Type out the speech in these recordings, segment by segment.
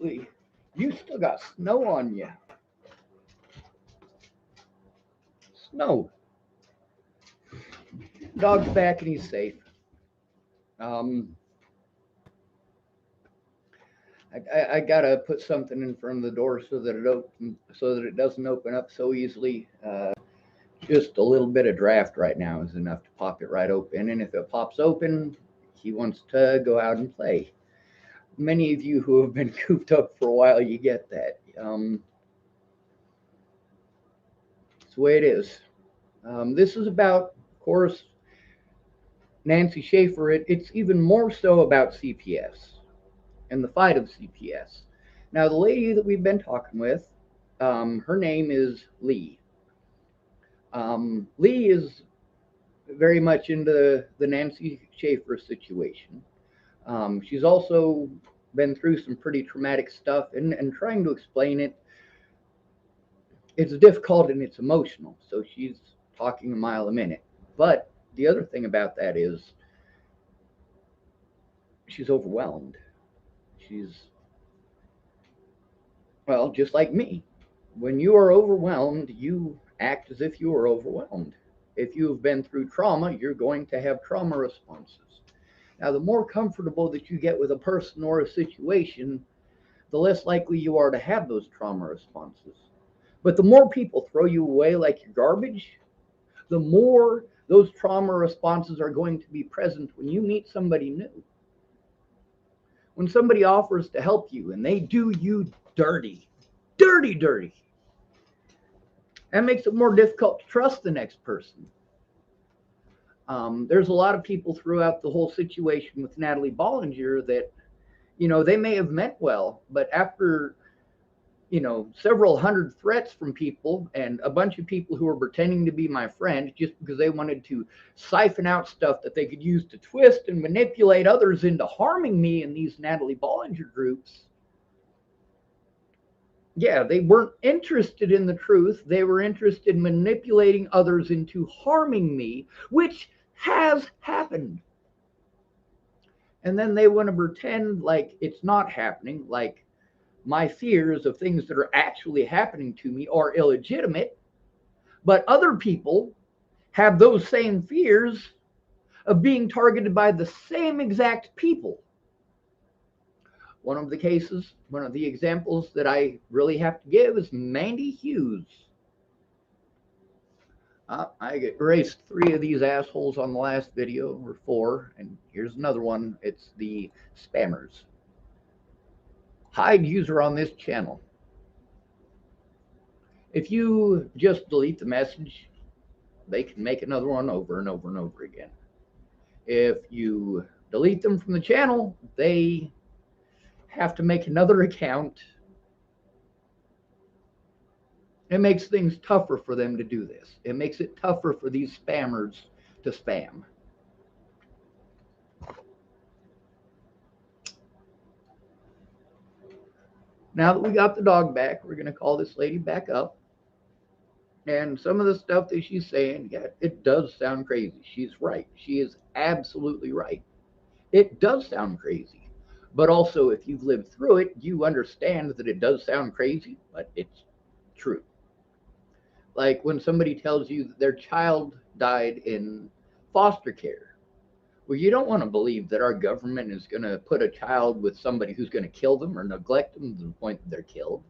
Absolutely. You still got snow on you. Snow. Dog's back and he's safe. Um, I gotta put something in front of the door so that it doesn't open up so easily. Just a little bit of draft right now is enough to pop it right open, and if it pops open, he wants to go out and play. Many of you who have been cooped up for a while, you get that. It's the way it is. This is about, of course, Nancy Schaefer. It's even more so about CPS and the fight of CPS. Now, the lady that we've been talking with, her name is Lee. Lee is very much into the Nancy Schaefer situation. She's also been through some pretty traumatic stuff, and trying to explain it, it's difficult and it's emotional. So she's talking a mile a minute. But the other thing about that is she's overwhelmed. She's, well, just like me. When you are overwhelmed, you act as if you are overwhelmed. If you've been through trauma, you're going to have trauma responses. Now, the more comfortable that you get with a person or a situation, the less likely you are to have those trauma responses. But the more people throw you away like you're garbage, the more those trauma responses are going to be present when you meet somebody new. When somebody offers to help you and they do you dirty, dirty, that makes it more difficult to trust the next person. There's a lot of people throughout the whole situation with Natalie Bollinger that, they may have meant well, but after, several hundred threats from people and a bunch of people who were pretending to be my friend just because they wanted to siphon out stuff that they could use to twist and manipulate others into harming me in these Natalie Bollinger groups. Yeah, they weren't interested in the truth. They were interested in manipulating others into harming me, which has happened. And then they want to pretend like it's not happening, like my fears of things that are actually happening to me are illegitimate. But other people have those same fears of being targeted by the same exact people. One of the examples that I really have to give is Mandy Hughes. I erased 3 of these assholes on the last video, or 4, and here's another one. It's the spammers. Hide user on this channel. If you just delete the message, they can make another one over and over and over again. If you delete them from the channel, they have to make another account. It makes things tougher for them to do this. It makes it tougher for these spammers to spam. Now that we got the dog back, we're going to call this lady back up. And some of the stuff that she's saying, yeah, it does sound crazy. She's right. She is absolutely right. It does sound crazy. But also, if you've lived through it, you understand that it does sound crazy, but it's true. Like when somebody tells you that their child died in foster care. Well, you don't want to believe that our government is going to put a child with somebody who's going to kill them or neglect them to the point that they're killed.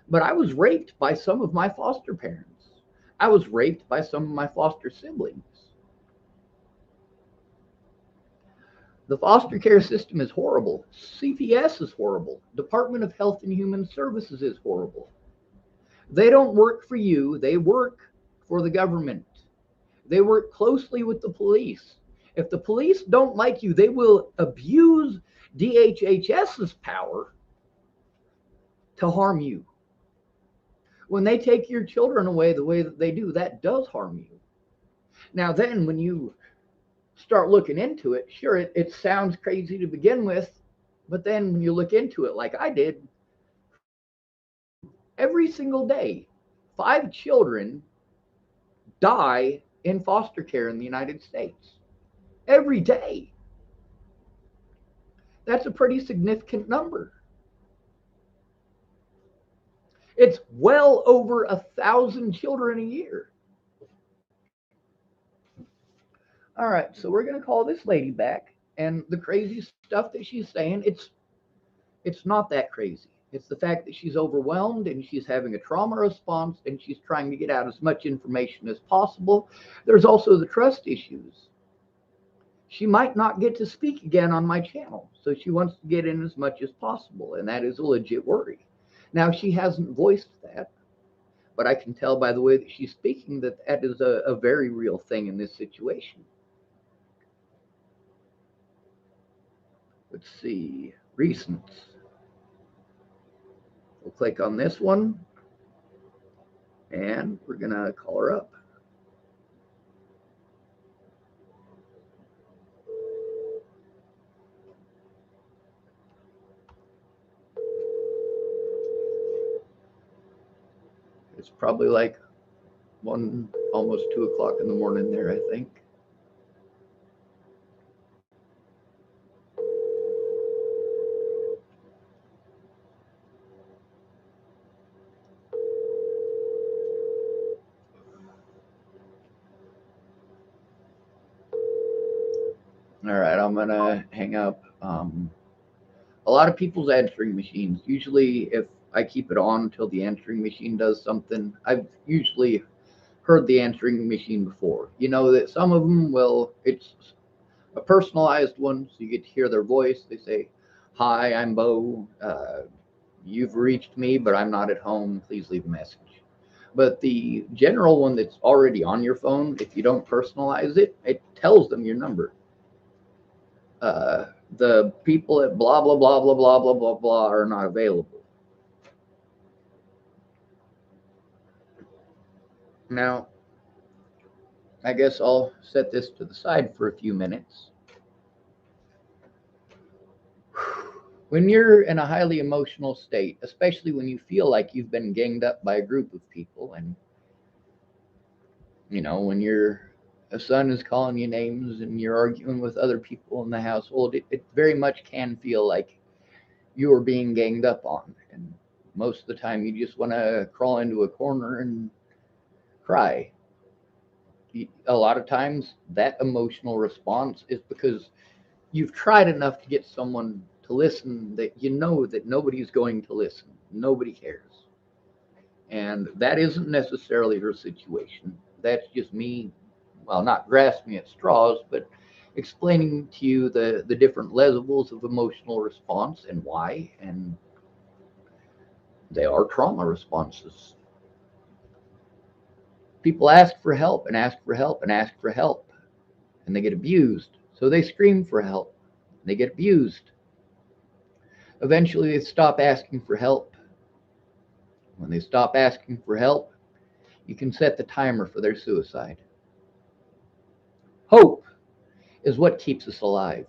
But I was raped by some of my foster parents. I was raped by some of my foster siblings. The foster care system is horrible. CPS is horrible. Department of Health and Human Services is horrible. They don't work for you. They work for the government. They work closely with the police. If the police don't like you, they will abuse DHHS's power to harm you. When they take your children away the way that they do, that does harm you. Now then, when you start looking into it, sure, it sounds crazy to begin with, but then when you look into it like I did, every single day, 5 children die in foster care in the United States. Every day. That's a pretty significant number. It's well over 1,000 children a year. All right, so we're going to call this lady back, and the crazy stuff that she's saying, it's not that crazy. It's the fact that she's overwhelmed and she's having a trauma response and she's trying to get out as much information as possible. There's also the trust issues. She might not get to speak again on my channel, so she wants to get in as much as possible, and that is a legit worry. Now, she hasn't voiced that, but I can tell by the way that she's speaking that that is a very real thing in this situation. Let's see, recents. We'll click on this one, and we're going to call her up. It's probably like almost 2 o'clock in the morning there, I think. All right, I'm gonna hang up. A lot of people's answering machines. Usually, if I keep it on until the answering machine does something, I've usually heard the answering machine before. You know that some of them will. It's a personalized one, so you get to hear their voice. They say, "Hi, I'm Bo. You've reached me, but I'm not at home. Please leave a message." But the general one that's already on your phone, if you don't personalize it, it tells them your number. The people at blah blah blah blah blah blah blah blah are not available. Now, I guess I'll set this to the side for a few minutes. When you're in a highly emotional state, especially when you feel like you've been ganged up by a group of people, and when your a son is calling you names and you're arguing with other people in the household, it very much can feel like you are being ganged up on. And most of the time, you just want to crawl into a corner and cry. A lot of times, that emotional response is because you've tried enough to get someone to listen that you know that nobody's going to listen. Nobody cares. And that isn't necessarily her situation. That's just me, well, not grasping at straws, but explaining to you the different levels of emotional response and why. And they are trauma responses. People ask for help and ask for help and ask for help, and they get abused. So they scream for help. They get abused. Eventually, they stop asking for help. When they stop asking for help, you can set the timer for their suicide. Hope is what keeps us alive.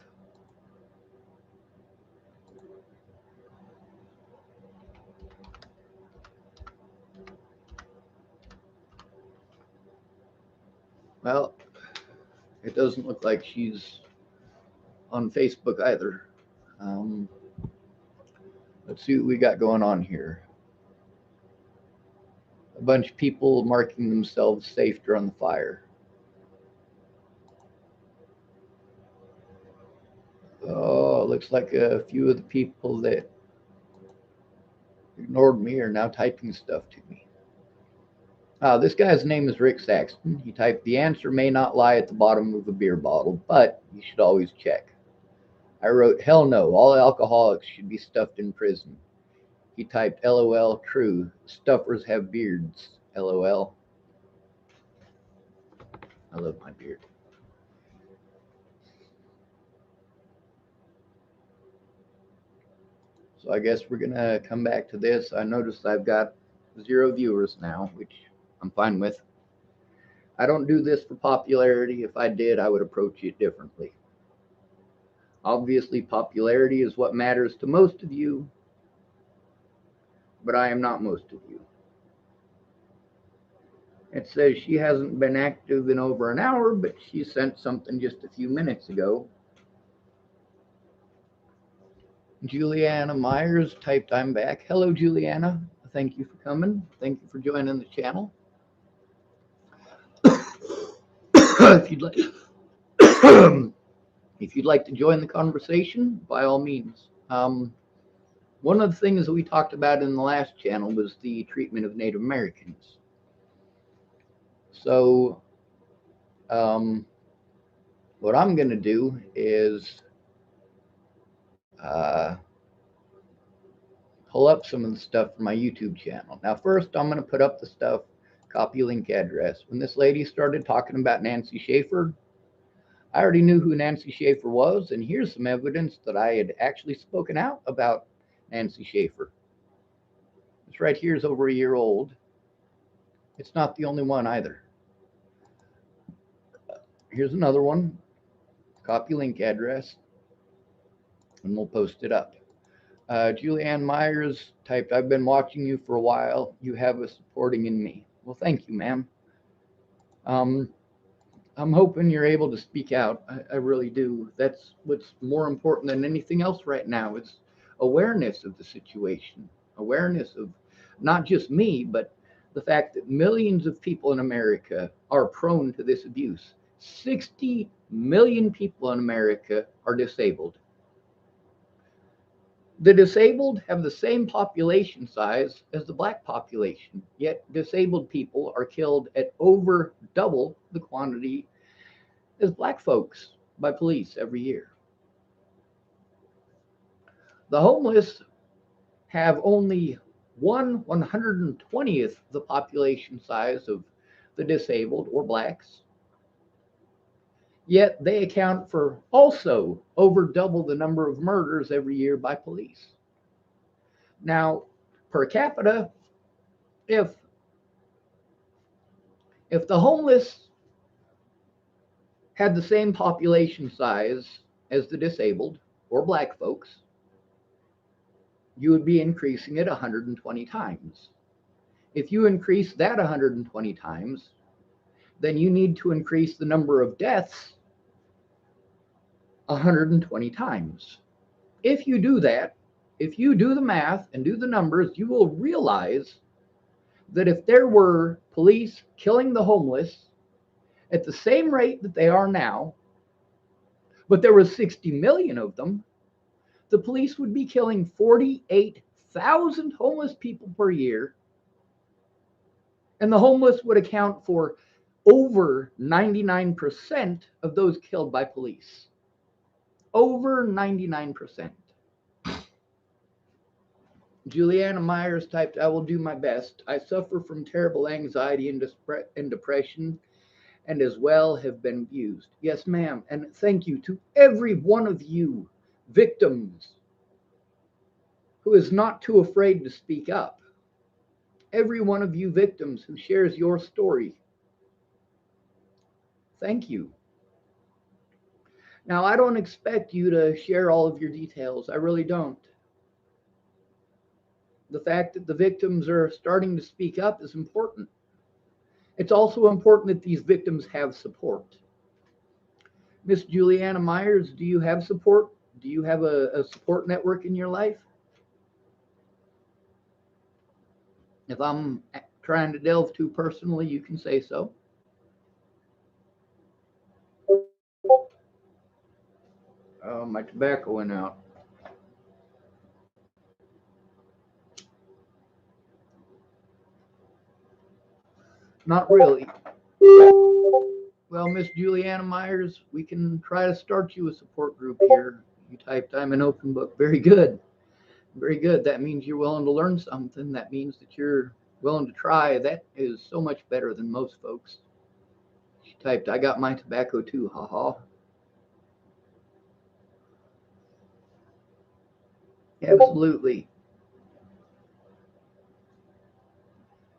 Well, it doesn't look like she's on Facebook either. Um, let's see what we got going on here. A bunch of people marking themselves safe during the fire. Oh, looks like a few of the people that ignored me are now typing stuff to me. This guy's name is Rick Saxton. He typed, "The answer may not lie at the bottom of a beer bottle, but you should always check." I wrote, "Hell no, all alcoholics should be stuffed in prison." He typed, "LOL, true. Stuffers have beards. LOL." I love my beard. So I guess we're going to come back to this. I noticed I've got 0 viewers now, which I'm fine with. I don't do this for popularity. If I did, I would approach it differently. Obviously, popularity is what matters to most of you, but I am not most of you. It says she hasn't been active in over an hour, but she sent something just a few minutes ago. Juliana Myers typed, "I'm back." Hello, Juliana. Thank you for coming. Thank you for joining the channel. If you'd like, if you'd like to join the conversation, by all means. One of the things that we talked about in the last channel was the treatment of Native Americans. So, what I'm going to do is pull up some of the stuff from my YouTube channel. Now, first, I'm going to put up the stuff, copy link address. When this lady started talking about Nancy Schaefer, I already knew who Nancy Schaefer was, and here's some evidence that I had actually spoken out about Nancy Schaefer. This right here is over a year old. It's not the only one either. Here's another one. Copy link address, and we'll post it up. Julianne Myers typed, I've been watching you for a while. You have a supporting in me. Well, thank you, ma'am. I'm hoping you're able to speak out. I really do. That's what's more important than anything else right now. It's awareness of the situation, awareness of not just me, but the fact that millions of people in America are prone to this abuse. 60 million people in America are disabled. The disabled have the same population size as the black population, yet disabled people are killed at over double the quantity as black folks by police every year. The homeless have only 1/120th the population size of the disabled or blacks, yet they account for also over double the number of murders every year by police. Now, per capita, if the homeless had the same population size as the disabled or black folks, you would be increasing it 120 times. If you increase that 120 times, then you need to increase the number of deaths 120 times. If you do that, if you do the math and do the numbers, you will realize that if there were police killing the homeless at the same rate that they are now, but there were 60 million of them, the police would be killing 48,000 homeless people per year, and the homeless would account for over 99% of those killed by police. Over 99%. Juliana Myers typed, I will do my best. I suffer from terrible anxiety and depression, and as well have been abused. Yes, ma'am. And thank you to every one of you victims who is not too afraid to speak up. Every one of you victims who shares your story. Thank you. Now, I don't expect you to share all of your details. I really don't. The fact that the victims are starting to speak up is important. It's also important that these victims have support. Miss Juliana Myers, do you have support? Do you have a support network in your life? If I'm trying to delve too personally, you can say so. Oh, my tobacco went out. Not really. Well, Miss Juliana Myers, we can try to start you a support group here. You typed, I'm an open book. Very good. Very good. That means you're willing to learn something. That means that you're willing to try. That is so much better than most folks. She typed, I got my tobacco too, haha. Absolutely.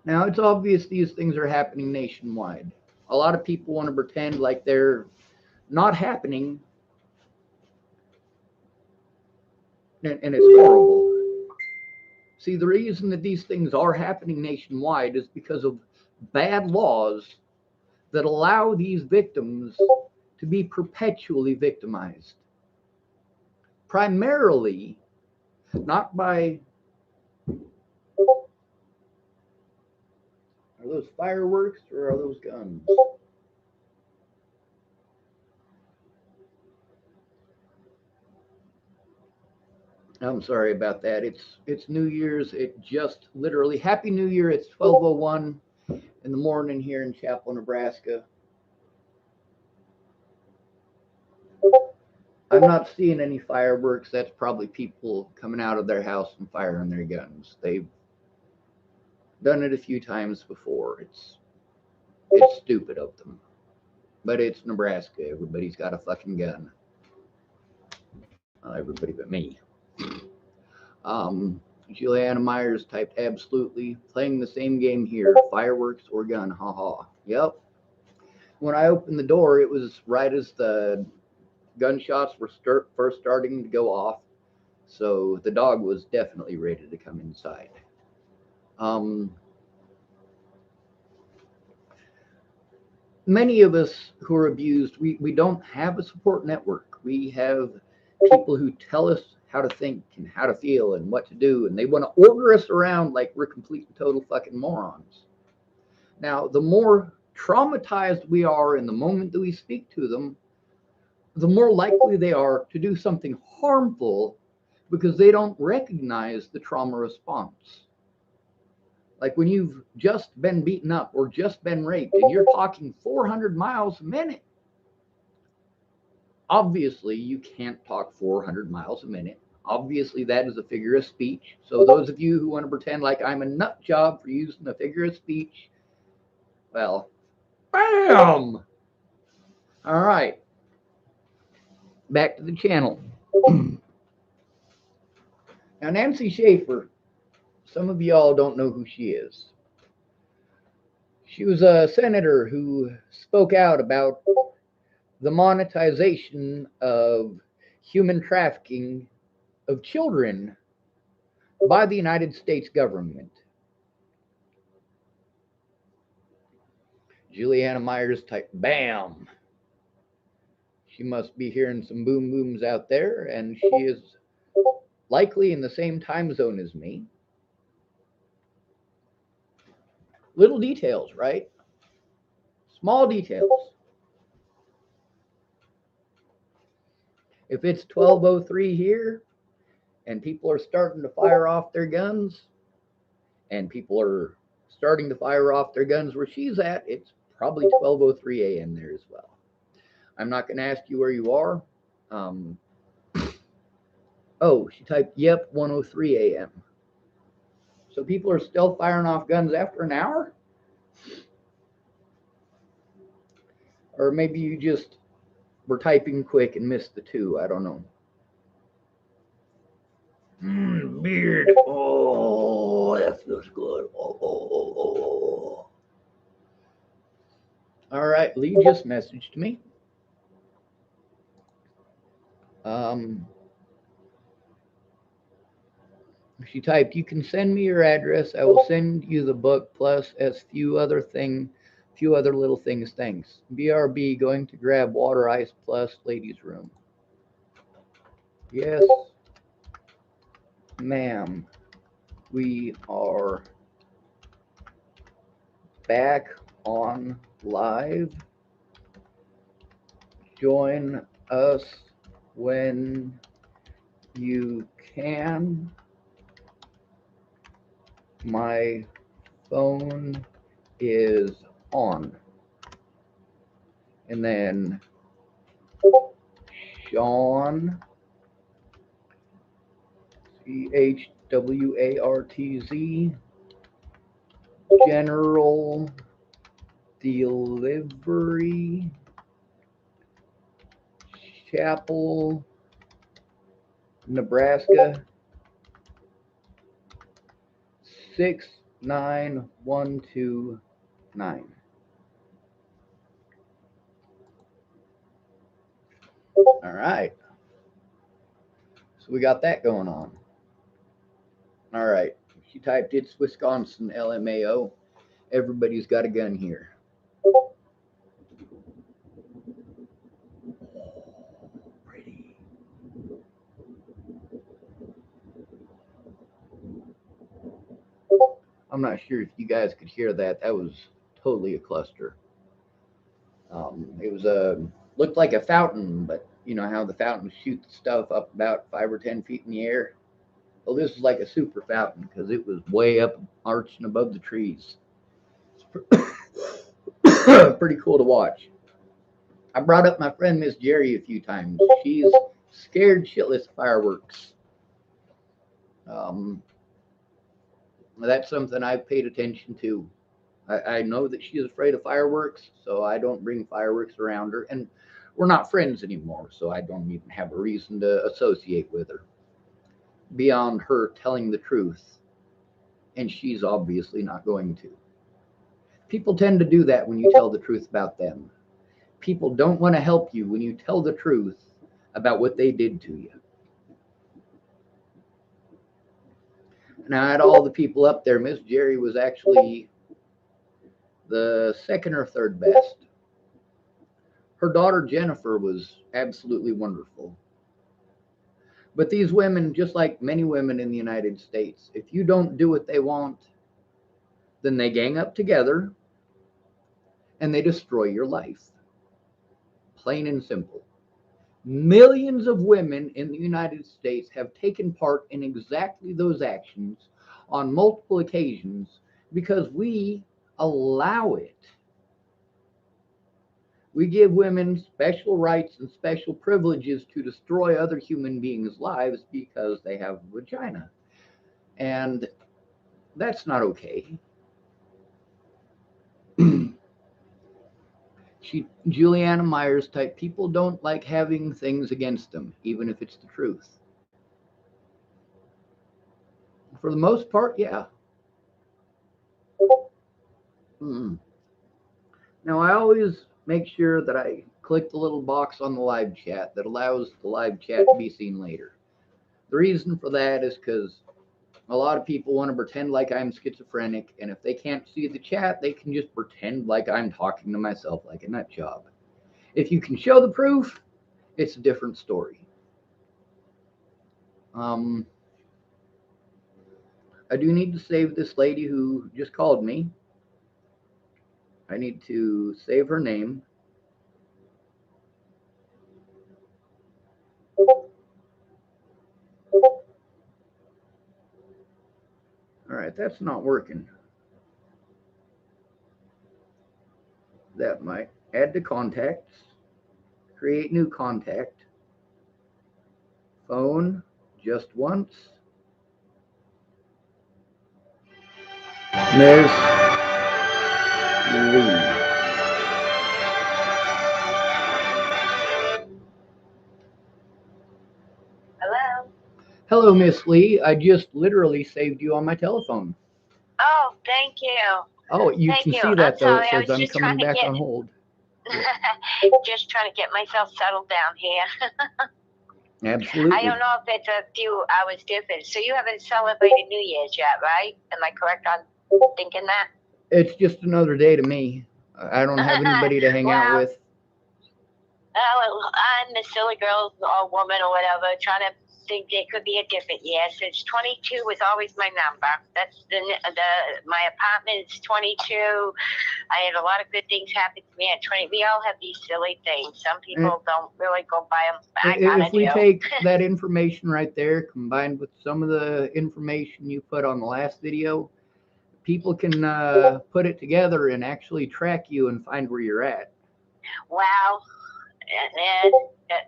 Now, it's obvious these things are happening nationwide. A lot of people want to pretend like they're not happening, and it's horrible. See, the reason that these things are happening nationwide is because of bad laws that allow these victims to be perpetually victimized. Primarily, not by those fireworks or are those guns? I'm sorry about that. It's New Year's. It just literally Happy New Year. It's 12:01 in the morning here in Chapel, Nebraska. I'm not seeing any fireworks. That's probably people coming out of their house and firing their guns. They've done it a few times before. It's stupid of them. But it's Nebraska. Everybody's got a fucking gun. Everybody but me. Um, Juliana Myers typed absolutely playing the same game here. Fireworks or gun. Haha. Yep. When I opened the door, it was right as the gunshots were first starting to go off. So the dog was definitely ready to come inside. Um, Many of us who are abused, we don't have a support network. We have people who tell us how to think and how to feel and what to do, and they want to order us around like we're complete and total fucking morons. Now, the more traumatized we are in the moment that we speak to them, the more likely they are to do something harmful because they don't recognize the trauma response. Like when you've just been beaten up or just been raped and you're talking 400 miles a minute, obviously you can't talk 400 miles a minute. Obviously, that is a figure of speech. So, those of you who want to pretend like I'm a nut job for using a figure of speech, well, bam! All right, back to the channel. Now, Nancy Schaefer, some of y'all don't know who she is. She was a senator who spoke out about the monetization of human trafficking of children by the United States government. Juliana Myers typed, bam. She must be hearing some boom booms out there, and she is likely in the same time zone as me. Little details, right? Small details. If it's 12:03 here and people are starting to fire off their guns and people are starting to fire off their guns where she's at, it's probably 12:03 a.m. there as well. I'm not going to ask you where you are. Um, oh, she typed, yep, 1:03 a.m. So people are still firing off guns after an hour? Or maybe you just were typing quick and missed the two. I don't know. Beard. Oh, that feels good. Oh. All right, Lee just messaged me. She typed, "You can send me your address. I will send you the book plus as few other little things. Thanks. BRB going to grab water ice plus ladies' room." Yes, ma'am. We are back on live. Join us when you can. My phone is on. And then Shawn, CHWARTZ, General Delivery, Chapel, Nebraska, 69129. All right. So we got that going on. All right. She typed, "It's Wisconsin, LMAO. Everybody's got a gun here." Pretty. I'm not sure if you guys could hear that. That was totally a cluster. It was looked like a fountain, but you know how the fountains shoot stuff up about 5 or 10 feet in the air. Well, this is like a super fountain because it was way up, arching above the trees. It's pretty cool to watch. I brought up my friend Miss Jerry a few times. She's scared shitless of fireworks. Um, that's something I've paid attention to. I know that she is afraid of fireworks, so I don't bring fireworks around her. And we're not friends anymore, so I don't even have a reason to associate with her beyond her telling the truth. And she's obviously not going to. People tend to do that when you tell the truth about them. People don't want to help you when you tell the truth about what they did to you. Now, out of all the people up there, Miss Jerry was actually the second or third best. Her daughter Jennifer was absolutely wonderful. But these women, just like many women in the United States, if you don't do what they want, then they gang up together and they destroy your life. Plain and simple. Millions of women in the United States have taken part in exactly those actions on multiple occasions because we allow it. We give women special rights and special privileges to destroy other human beings' lives because they have a vagina. And that's not okay. Juliana Myers type people don't like having things against them, even if it's the truth. For the most part, yeah. Mm. Now, I always make sure that I click the little box on the live chat that allows the live chat to be seen later. The reason for that is because a lot of people want to pretend like I'm schizophrenic, and if they can't see the chat, they can just pretend like I'm talking to myself like a nut job. If you can show the proof, it's a different story. Um, I do need to save this lady who just called me. I need to save her name. All right, that's not working. That might add to contacts, create new contact, phone just once. Miss Lee. Hello. Hello, Miss Lee. I just literally saved you on my telephone. Oh, thank you. Oh, you Thank can you. see I'm that though. It sorry. I says was I'm just trying coming to back get on hold. Yeah, just trying to get myself settled down here. I absolutely. don't know if it's a few hours difference. So you haven't celebrated New Year's yet, right? Am I correct on thinking that? It's just another day to me. I don't have anybody to hang out Well, with. I'm the silly girl or woman or whatever trying to think there could be a different year. Since 22 was always my number. That's the my apartment is 22. I had a lot of good things happen to me at 20. We all have these silly things. Some And people don't really go by them. I kind if of we do. take that information right there, combined with some of the information you put on the last video, people can put it together and actually track you and find where you're at. Wow. And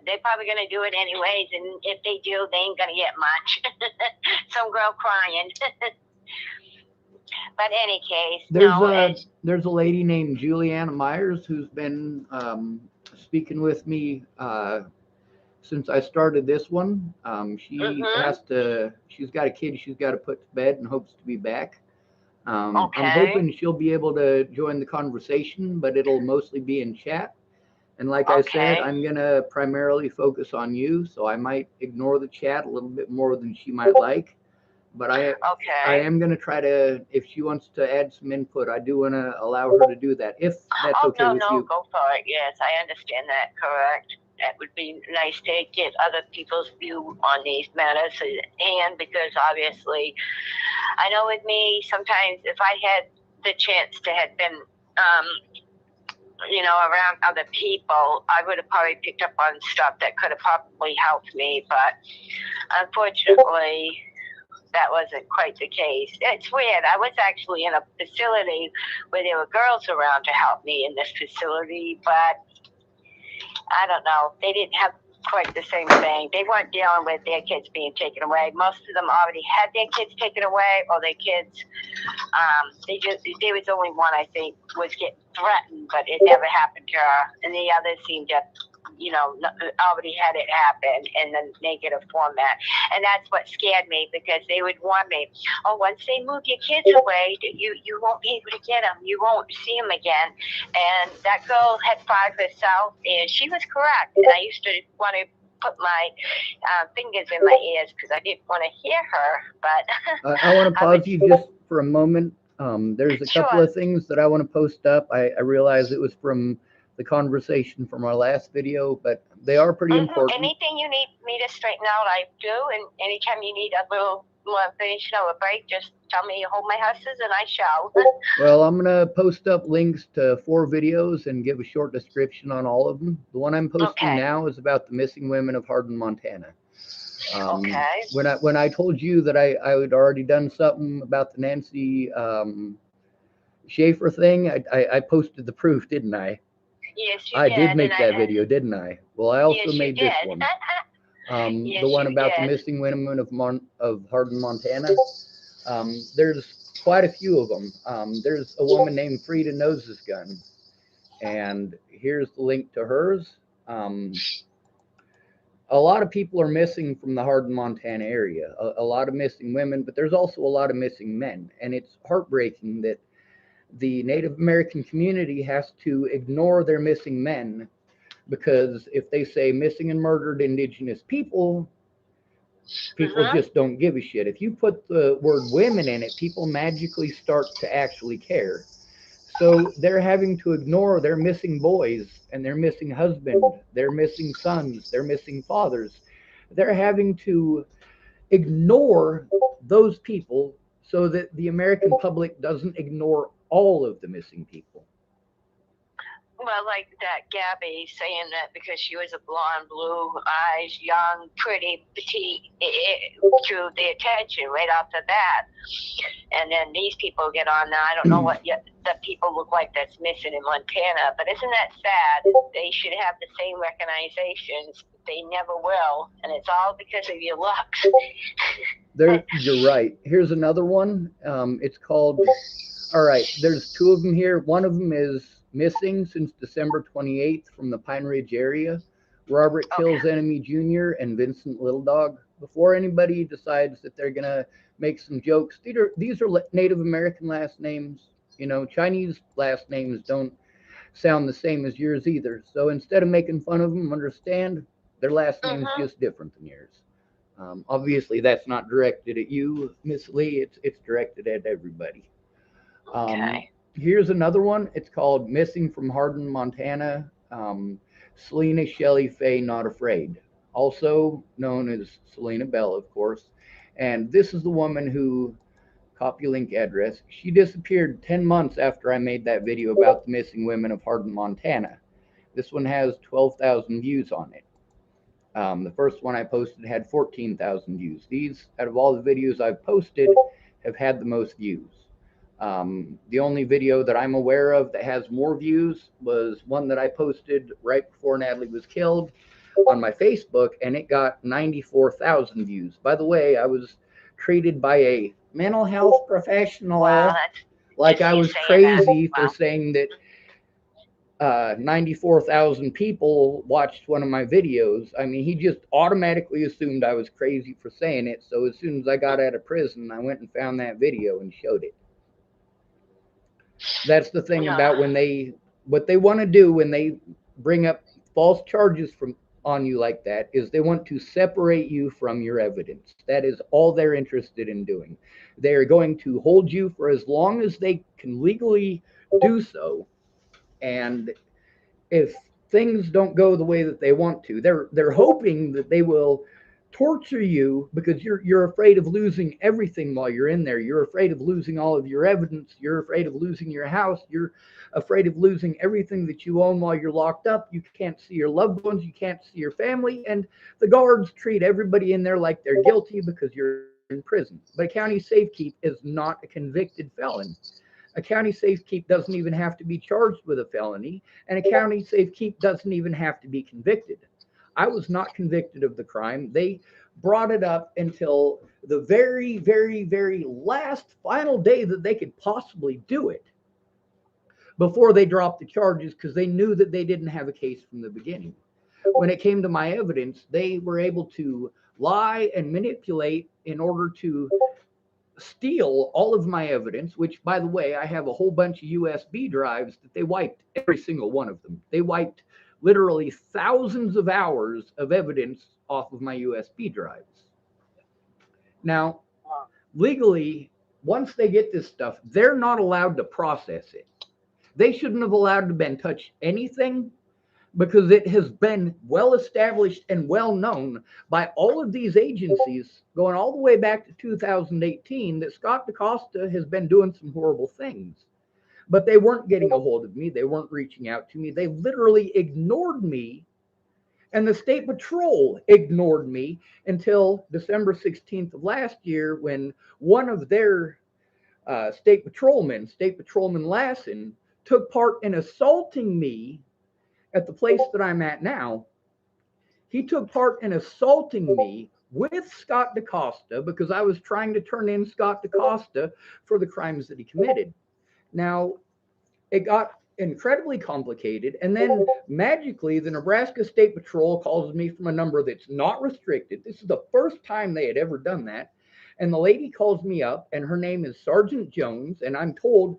they're probably going to do it anyways. And if they do, they ain't going to get much. Some girl crying. But any case, There's no. a there's a lady named Juliana Myers who's been speaking with me since I started this one. Mm-hmm. She's got a kid she's got to put to bed and hopes to be back. I'm Okay. hoping she'll be able to join the conversation, but it'll mostly be in chat. And like I said, Okay. I'm gonna primarily focus on you, so I might ignore the chat a little bit more than she might like. But I Okay. am gonna try to, if she wants to add some input, I do want to allow her to do that, if that's Oh, okay no, with no. you. Go for it. Yes, I understand that. Correct. it would be nice to get other people's view on these matters. And because obviously, I know with me, sometimes if I had the chance to have been, around other people, I would have probably picked up on stuff that could have probably helped me. But unfortunately, that wasn't quite the case. It's weird. I was actually in a facility where there were girls around to help me in this facility, but I don't know. They didn't have quite the same thing. They weren't dealing with their kids being taken away. Most of them already had their kids taken away, or their kids. There was only one I think was getting threatened, but it never happened to her, and the others seemed to already had it happen in the negative format. And that's what scared me, because they would warn me, oh, once they move your kids away, you won't be able to get them. You won't see them again. And that girl had fired herself, and she was correct. And I used to want to put my fingers in my ears because I didn't want to hear her. But I want to I would. pause you just for a moment. There's a couple Sure. of things that I want to post up. I realize it was from the conversation from our last video, but they are pretty important. Anything you need me to straighten out, I do. And anytime you need a little more information or a break, just tell me you hold my horses and I shall. Well, I'm going to post up links to 4 videos and give a short description on all of them. The one I'm posting Okay. now is about the missing women of Hardin, Montana. Okay. When I told you that I had already done something about the Nancy Schaefer thing, I posted the proof, didn't I? Yes, you I did. did And make that video, didn't I? Well, I also yes, you made this did. one. The Yes, one you about the did. missing women of Hardin, Montana. There's quite a few of them. There's a woman named Frida Noses Gun, and here's the link to hers. A lot of people are missing from the Hardin, Montana area. A lot of missing women, but there's also a lot of missing men, and it's heartbreaking that the Native American community has to ignore their missing men, because if they say missing and murdered indigenous people Mm-hmm. just don't give a shit. If you put the word women in it, people magically start to actually care. So they're having to ignore their missing boys and their missing husband, their missing sons, their missing fathers. They're having to ignore those people so that the American public doesn't ignore all of the missing people. Well, like that Gabby saying that because she was a blonde, blue eyes, young, pretty, petite, it drew the attention right off the bat. And then these people get on now. I don't know what the people look like that's missing in Montana, but isn't that sad? They should have the same recognizations. They never will, and it's all because of your looks. You're right. Here's another one. It's called. All right. There's 2 of them here. One of them is missing since December 28th from the Pine Ridge area. Robert Okay. Kills Enemy Jr. and Vincent Little Dog. Before anybody decides that they're gonna make some jokes, these are Native American last names. Chinese last names don't sound the same as yours either. So instead of making fun of them, understand their last name's Mhm. just different than yours. Obviously, that's not directed at you, Miss Lee. It's directed at everybody. Um, Okay. Here's another one. It's called Missing from Hardin, Montana. Selena Shelley Faye Not Afraid, also known as Selena Bell, of course. And this is the woman who, copy link address, she disappeared 10 months after I made that video about the missing women of Hardin, Montana. This one has 12,000 views on it. The first one I posted had 14,000 views. These, out of all the videos I've posted, have had the most views. The only video that I'm aware of that has more views was one that I posted right before Natalie was killed on my Facebook, and it got 94,000 views. By the way, I was treated by a mental health Wow, professional that's like just I you was saying that. crazy for Wow. saying that 94,000 people watched one of my videos. I mean, he just automatically assumed I was crazy for saying it. So as soon as I got out of prison, I went and found that video and showed it. That's the thing No. about what they want to do when they bring up false charges on you like that is they want to separate you from your evidence. That is all they're interested in doing. They are going to hold you for as long as they can legally do so. And if things don't go the way that they want to. They're hoping that they will torture you because you're afraid of losing everything while you're in there. You're afraid of losing all of your evidence. You're afraid of losing your house. You're afraid of losing everything that you own while you're locked up. You can't see your loved ones. You can't see your family. And the guards treat everybody in there like they're guilty because you're in prison. But a county safekeep is not a convicted felon. A county safekeep doesn't even have to be charged with a felony, and a county safekeep doesn't even have to be convicted. I was not convicted of the crime. They brought it up until the very, very, very last final day that they could possibly do it before they dropped the charges because they knew that they didn't have a case from the beginning. When it came to my evidence, they were able to lie and manipulate in order to steal all of my evidence, which, by the way, I have a whole bunch of USB drives that they wiped every single one of them. They wiped literally thousands of hours of evidence off of my USB drives. Now, legally, once they get this stuff, they're not allowed to process it. They shouldn't have allowed to been touch anything because it has been well established and well known by all of these agencies going all the way back to 2018 that Scott DaCosta has been doing some horrible things. But they weren't getting a hold of me. They weren't reaching out to me. They literally ignored me. And the state patrol ignored me until December 16th of last year when one of their State Patrolman Lassen, took part in assaulting me at the place that I'm at now. He took part in assaulting me with Scott DaCosta because I was trying to turn in Scott DaCosta for the crimes that he committed. Now, it got incredibly complicated, and then magically, the Nebraska State Patrol calls me from a number that's not restricted. This is the first time they had ever done that. And the lady calls me up, and her name is Sergeant Jones. And I'm told,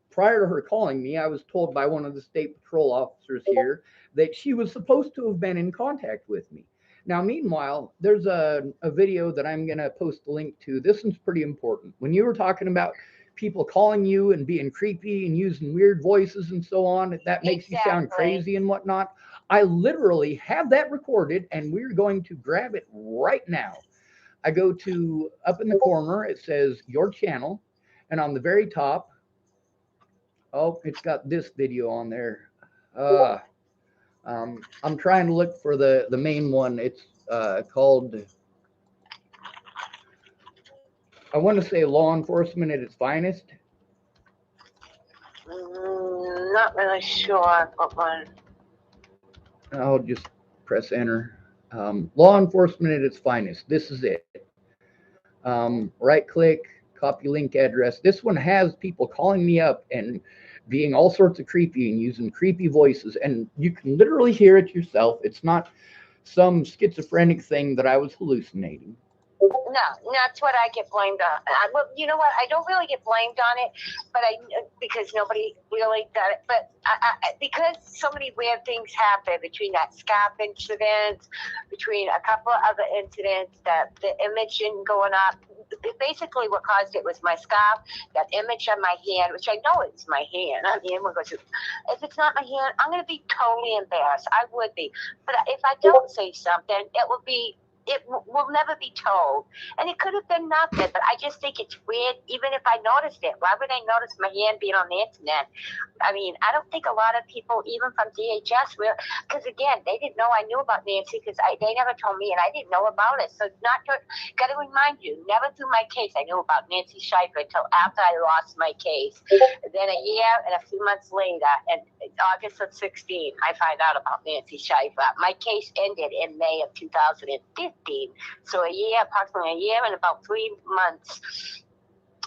prior to her calling me, I was told by one of the State Patrol officers here that she was supposed to have been in contact with me. Now, meanwhile, there's a video that I'm going to post a link to. This one's pretty important. When you were talking about people calling you and being creepy and using weird voices and so on, that makes you sound crazy and whatnot. I literally have that recorded, and we're going to grab it right now. I go to up in the corner, it says your channel, and on the very top, oh, it's got this video on there. Uh, I'm trying to look for the main one. It's called, I want to say Law Enforcement at its Finest. Not really sure what one. I'll just press enter. Law Enforcement at its Finest. This is it. Right click, copy link address. This one has people calling me up and being all sorts of creepy and using creepy voices. And you can literally hear it yourself. It's not some schizophrenic thing that I was hallucinating. No, that's what I get blamed on. Well, you know what? I don't really get blamed on it, but because nobody really got it. But because so many weird things happened between that scarf incident, between a couple of other incidents, that the imaging going up. Basically, what caused it was my scarf, that image on my hand, which I know it's my hand. I mean, if it's not my hand, I'm going to be totally embarrassed. I would be. But if I don't say something, it will never be told. And it could have been nothing, but I just think it's weird, even if I noticed it. Why would I notice my hand being on the internet? I mean, I don't think a lot of people, even from DHS, will, because again, they didn't know I knew about Nancy because they never told me and I didn't know about it. So got to remind you, never through my case I knew about Nancy Schaefer until after I lost my case. And then a year and a few months later, in August of 16, I find out about Nancy Schaefer. My case ended in May of 2015. So approximately a year and about 3 months,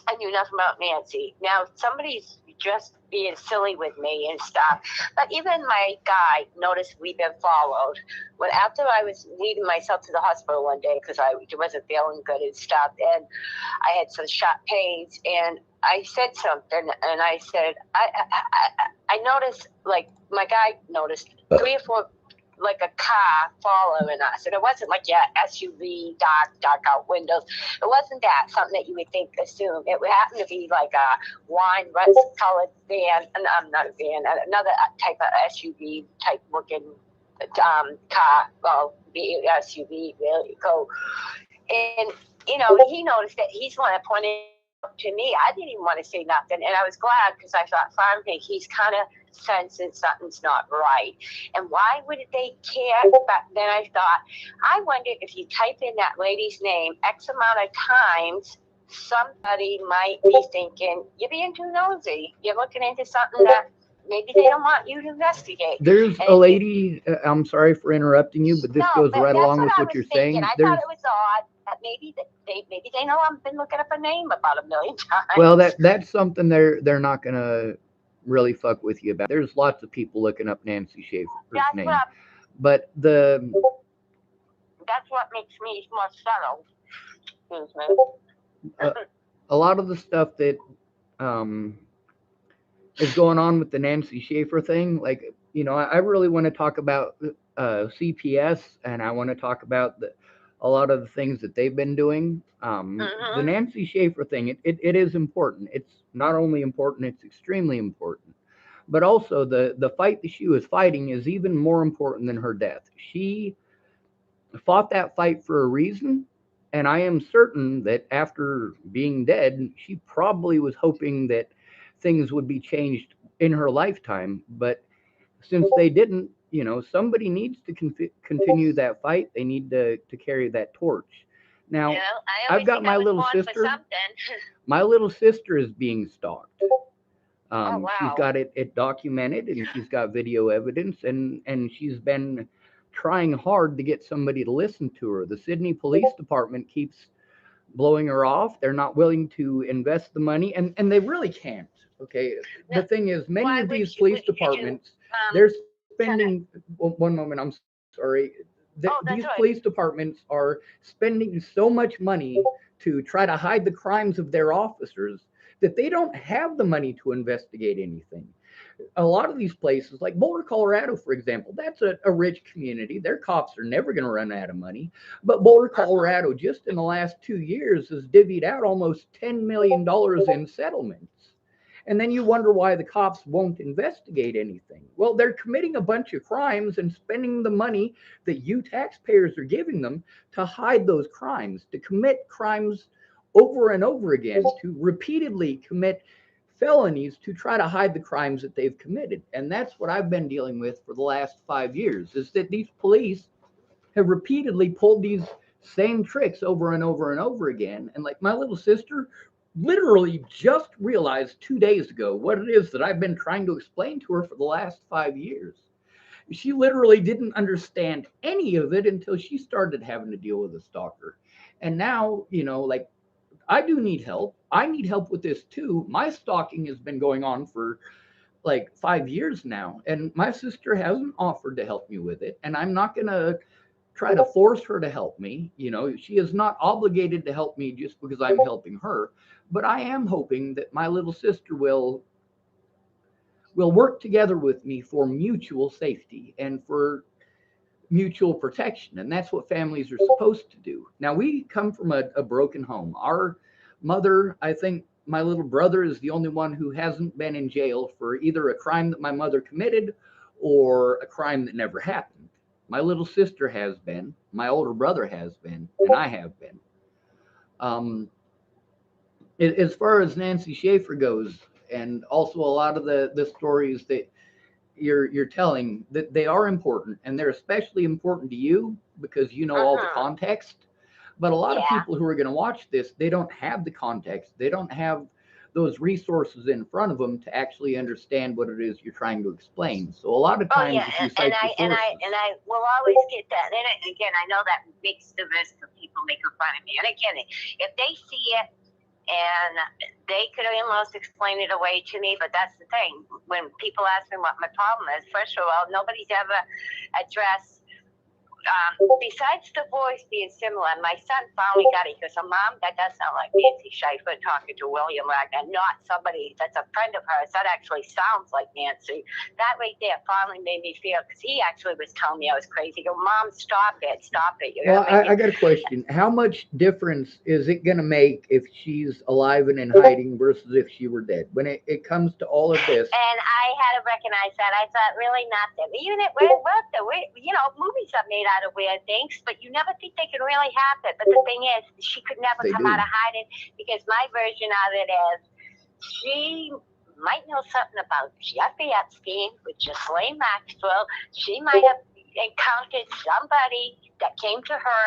I knew nothing about Nancy. Now, somebody's just being silly with me and stuff. But even my guy noticed we've been followed. When after I was leading myself to the hospital one day because I wasn't feeling good and stuff, and I had some shot pains, and I said something, and I said, I noticed, like my guy noticed 3 or 4 like a car following us, and it wasn't like SUV, dark out windows. It wasn't that something that you would assume. It would happen to be like a wine rust-colored van, and not a van, another type of SUV type looking car, well, SUV, really. And he noticed that he's the one that pointed to me. I didn't even want to say nothing, and I was glad because I thought, finally, he's kind of sensing something's not right. And why would they care? But then I thought, I wonder if you type in that lady's name X amount of times, somebody might be thinking you're being too nosy. You're looking into something that maybe they don't want you to investigate. There's a lady, I'm sorry for interrupting you, but this goes right along with what you're saying. I thought it was odd that maybe they know I've been looking up a name about a million times. Well, that's something they're not gonna really fuck with you about. There's lots of people looking up Nancy Schaefer's name, but that's what makes me more subtle. Excuse me. A lot of the stuff that is going on with the Nancy Schaefer thing, like, I really want to talk about CPS, and I want to talk about a lot of the things that they've been doing. The Nancy Schaefer thing, it is important. It's not only important, it's extremely important. But also the fight that she was fighting is even more important than her death. She fought that fight for a reason, and I am certain that after being dead, she probably was hoping that things would be changed in her lifetime. But since they didn't, somebody needs to continue that fight. They need to carry that torch. Now, I've got my little sister. My little sister is being stalked. Wow. She's got it documented, and she's got video evidence, and she's been trying hard to get somebody to listen to her. The Sydney Police Department keeps blowing her off. They're not willing to invest the money, and they really can't. Okay. The thing is, many of these police departments, they're spending. One moment, I'm sorry. These police departments are spending so much money to try to hide the crimes of their officers that they don't have the money to investigate anything. A lot of these places, like Boulder, Colorado, for example, that's a rich community. Their cops are never going to run out of money. But Boulder, Colorado, just in the last 2 years, has divvied out almost $10 million in settlements. And then you wonder why the cops won't investigate anything. Well, they're committing a bunch of crimes and spending the money that you taxpayers are giving them to hide those crimes, to commit crimes over and over again, to repeatedly commit felonies to try to hide the crimes that they've committed. And that's what I've been dealing with for the last 5 years, is that these police have repeatedly pulled these same tricks over and over and over again. And like my little sister literally just realized 2 days ago what it is that I've been trying to explain to her for the last 5 years. She literally didn't understand any of it until she started having to deal with a stalker. And now, like, I do need help. I need help with this too. My stalking has been going on for like 5 years now, and my sister hasn't offered to help me with it. And I'm not going to try to force her to help me. She is not obligated to help me just because I'm helping her. But I am hoping that my little sister will work together with me for mutual safety and for mutual protection. And that's what families are supposed to do. Now, we come from a broken home. Our mother, I think my little brother is the only one who hasn't been in jail for either a crime that my mother committed or a crime that never happened. My little sister has been, my older brother has been, and I have been. As far as Nancy Schaefer goes, and also a lot of the stories that you're telling, that they are important, and they're especially important to you because you know all the context. But a lot of people who are going to watch this, they don't have the context. They don't have those resources in front of them to actually understand what it is you're trying to explain. So a lot of times, if you cite the sources, and I will always get that. And again, I know that makes the risk of people making fun of me. And again, if they see it, and they could almost explain it away to me, but that's the thing. When people ask me what my problem is, first of all, nobody's ever addressed besides the voice being similar, my son finally got it. He goes, Mom, that does sound like Nancy Schaefer talking to William Wagner, not somebody that's a friend of hers. That actually sounds like Nancy. That right there finally made me feel, because he actually was telling me I was crazy. He goes, Mom, stop it, stop it. You're Well, gonna make I it. got a question. How much difference is it going to make if she's alive and in hiding versus if she were dead? When it comes to all of this, And I had to recognize that. I thought, really, nothing. Even if movies are made out of weird things, but you never think they can really happen. But the thing is, she could never they come out do. of hiding, because my version of it is she might know something about Jeffrey Epstein with Ghislaine Maxwell. She might have encountered somebody that came to her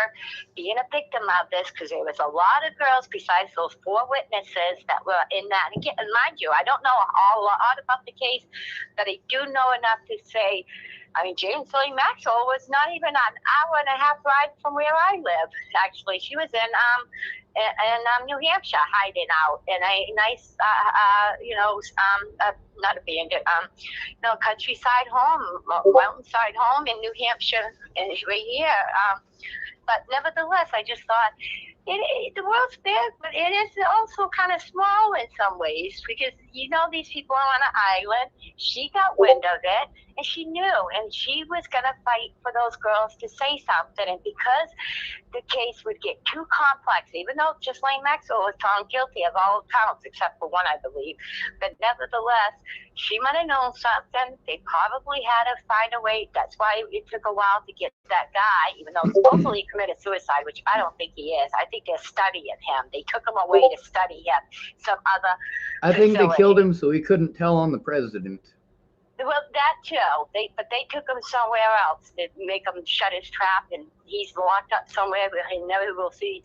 being a victim of this, because there was a lot of girls besides those 4 witnesses that were in that. And mind you, I don't know a lot about the case, but I do know enough to say, I mean, James Lee Maxwell was not even an hour and a half ride from where I live. Actually, she was in New Hampshire, hiding out in a nice, not abandoned, countryside home, mountainside home in New Hampshire, and right here. But nevertheless, I just thought the world's big, but it is also kind of small in some ways, because these people are on an island. She got wind of it, and she knew, and she was going to fight for those girls to say something. And because the case would get too complex, even though Ghislaine Maxwell was found guilty of all counts except for one, I believe, but nevertheless, she might have known something. They probably had to find a way. That's why it took a while to get that guy, even though supposedly he committed suicide, which I don't think he is. I think they're studying him. They took him away to study him. Some other I think they killed him so he couldn't tell on the president. Well, that too. But they took him somewhere else to make him shut his trap, and he's locked up somewhere where he never will see,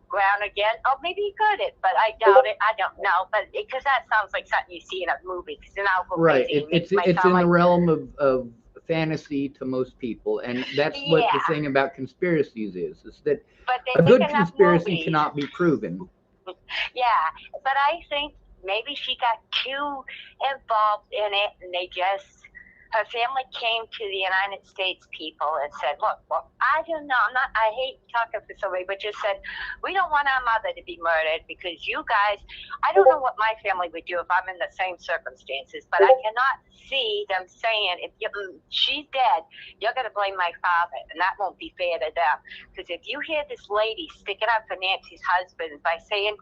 ground again. Oh, maybe he could it, but I doubt it. I don't know, but because that sounds like something you see in a movie. Because then I'll go Right. crazy. It's in the realm of fantasy to most people, and that's what the thing about conspiracies is that But they a make good enough conspiracy movies. cannot be proven. Yeah, but I think maybe she got too involved in it, and her family came to the United States people and said, look, well, I don't know, I hate talking for somebody, but just said, we don't want our mother to be murdered, because you guys, I don't know what my family would do if I'm in the same circumstances, but I cannot see them saying, if she's dead, you're going to blame my father, and that won't be fair to them. Because if you hear this lady sticking up for Nancy's husband by saying,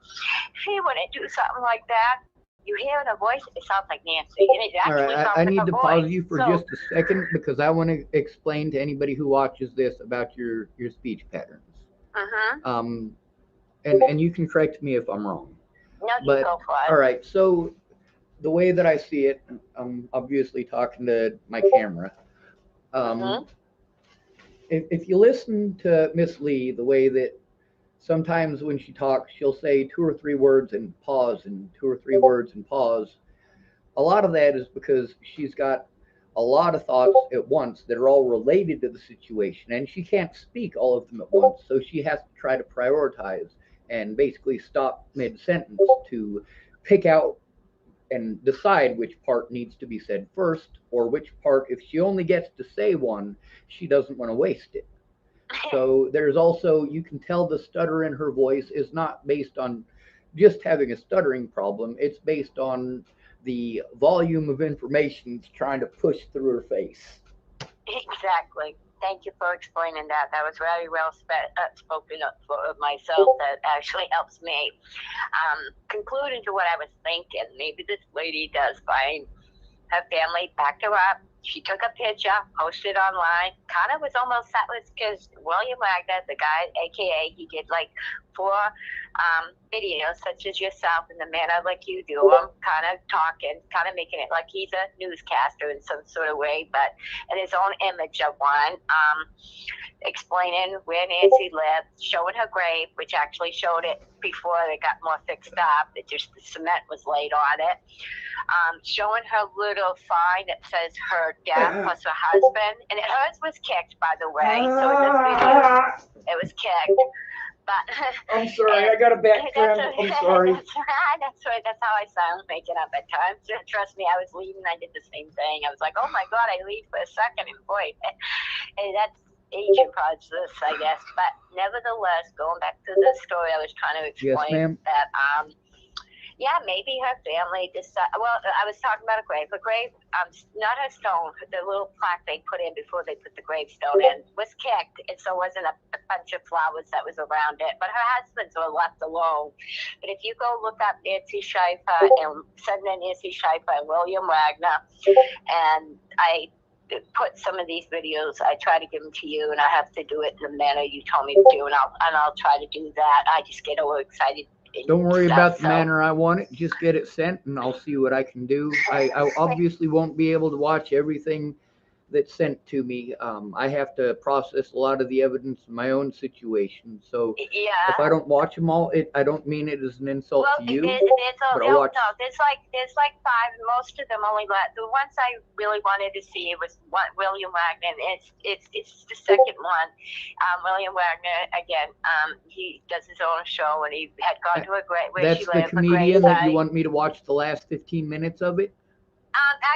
he wouldn't do something like that, you hear her voice, it sounds like Nancy. And it All actually right, sounds I like need her to voice. pause you for just a second because I want to explain to anybody who watches this about your speech patterns. Mm-hmm. And you can correct me if I'm wrong. No, you But go for it. all right, so the way that I see it, I'm obviously talking to my camera. Mm-hmm. If you listen to Miss Lee, the way that sometimes when she talks, she'll say 2 or 3 words and pause, and 2 or 3 words and pause. A lot of that is because she's got a lot of thoughts at once that are all related to the situation, and she can't speak all of them at once, so she has to try to prioritize and basically stop mid-sentence to pick out and decide which part needs to be said first, or which part, if she only gets to say one, she doesn't want to waste it. So there's also, you can tell the stutter in her voice is not based on just having a stuttering problem. It's based on the volume of information it's trying to push through her face. Exactly. Thank you for explaining that. That was very well spoken up for myself. That actually helps me. Concluding to what I was thinking, maybe this lady does find her family backed her up. She took a picture, posted online. Kind of was almost, that was because William Wagner, the guy, AKA, he did like 4 videos, such as yourself, in the manner like you do them, kind of talking, kind of making it like he's a newscaster in some sort of way, but in his own image of one. Explaining where Nancy lived, showing her grave, which actually showed it before they got more fixed up. It just, the cement was laid on it. Showing her little sign that says her death plus her husband, and hers was kicked, by the way. So in this video, it was kicked. But I'm sorry, I got a back cramp. I'm sorry. That's right. That's how I sound, making up at times. Trust me, I was leaving. I did the same thing. I was like, oh my God, I leave for a second, and boy, and that's aging process, I guess. But nevertheless, going back to the story I was trying to Yes, explain ma'am. that yeah, maybe her family decided. Well, I was talking about a grave, not her stone, the little plaque they put in before they put the gravestone in was kicked, and so wasn't a bunch of flowers that was around it. But her husband's were left alone. But if you go look up Nancy Schaefer and send in Nancy Schaefer and William Wagner, and I put some of these videos. I try to give them to you, and I have to do it in the manner you told me to do, and I'll try to do that. I just get a little excited Don't and worry stuff. about the So manner I want it. Just get it sent, and I'll see what I can do. I obviously won't be able to watch everything that's sent to me. I have to process a lot of the evidence in my own situation. So if I yeah. don't watch them all, I don't mean it as an insult Well, to you, there's but I'll oh watch. no, there's like five. Most of them only the ones I really wanted to see was William Wagner. And it's the second one. William Wagner again. He does his own show, and he had gone uh, to a great where she That's the lived, a comedian that you gravesite. want me to watch the last 15 minutes of it.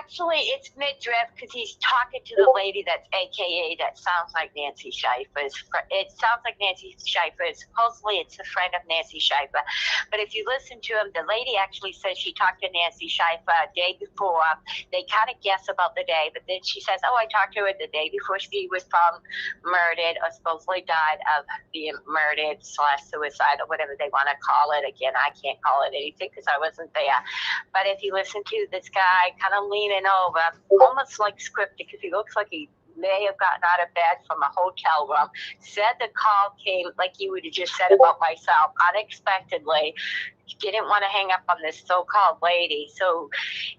Actually, it's midriff because he's talking to the lady that's AKA that sounds like Nancy Schaefer's. It sounds like Nancy Schaefer. Supposedly, it's a friend of Nancy Schaefer. But if you listen to him, the lady actually says she talked to Nancy Schaefer a day before. They kind of guess about the day, but then she says, "Oh, I talked to her the day before she was found murdered or supposedly died of being murdered / suicide or whatever they want to call it." Again, I can't call it anything because I wasn't there. But if you listen to this guy kind of leaning over, almost like scripted, because he looks like he may have gotten out of bed from a hotel room, said the call came, like you would have just said about myself, unexpectedly. Didn't want to hang up on this so-called lady. So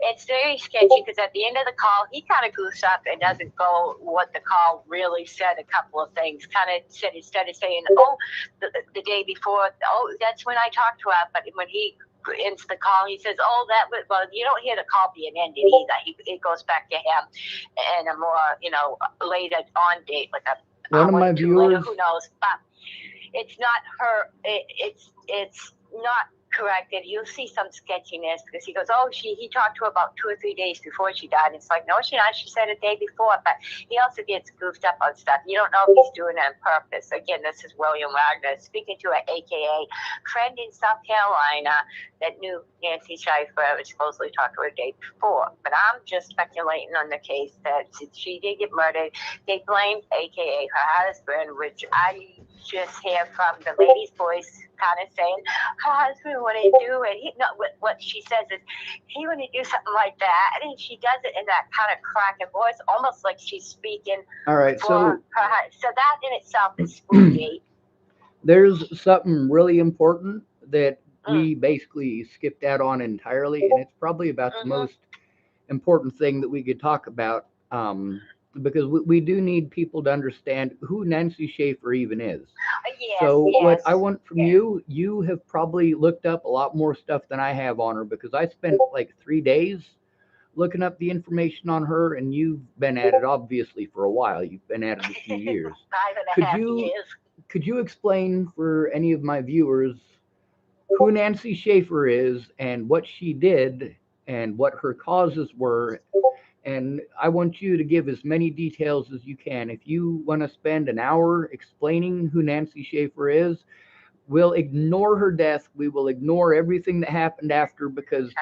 it's very sketchy because at the end of the call, he kind of goofs up and doesn't go what the call really said. A couple of things kind of said, instead of saying, oh, the day before, oh, that's when I talked to her. But when he ends the call, he says, oh, that was, well, you don't hear the call being ended either. It goes back to him and a more, later on date, like a One of hour my or two later, viewers, who knows. But it's not her. It's not corrected. You'll see some sketchiness because he goes, "Oh, he talked to her about 2 or 3 days before she died." And it's like, no, she not. She said a day before, but he also gets goofed up on stuff. You don't know if he's doing it on purpose. Again, this is William Wagner speaking to an AKA friend in South Carolina that knew Nancy Schaefer was supposedly talked to her a day before. But I'm just speculating on the case that she did get murdered. They blamed AKA her husband, which I just hear from the lady's voice kind of saying, her husband wouldn't do it. What she says is, he wouldn't do something like that. And she does it in that kind of cracking voice, almost like she's speaking all right, for so her husband. So that in itself is spooky. there's something really important that Mm, we basically skipped out on entirely, and it's probably about the mm-hmm. most important thing that we could talk about, because we do need people to understand who Nancy Schaefer even is. Yes, So, what I yes. want from you, you have probably looked up a lot more stuff than I have on her because I spent like 3 days looking up the information on her, and you've been at it obviously for a while. You've been at it a few years. Five and a Could half you years. could you explain for any of my viewers who Nancy Schaefer is and what she did and what her causes were? And I want you to give as many details as you can. If you want to spend an hour explaining who Nancy Schaefer is, we'll ignore her death. We will ignore everything that happened after because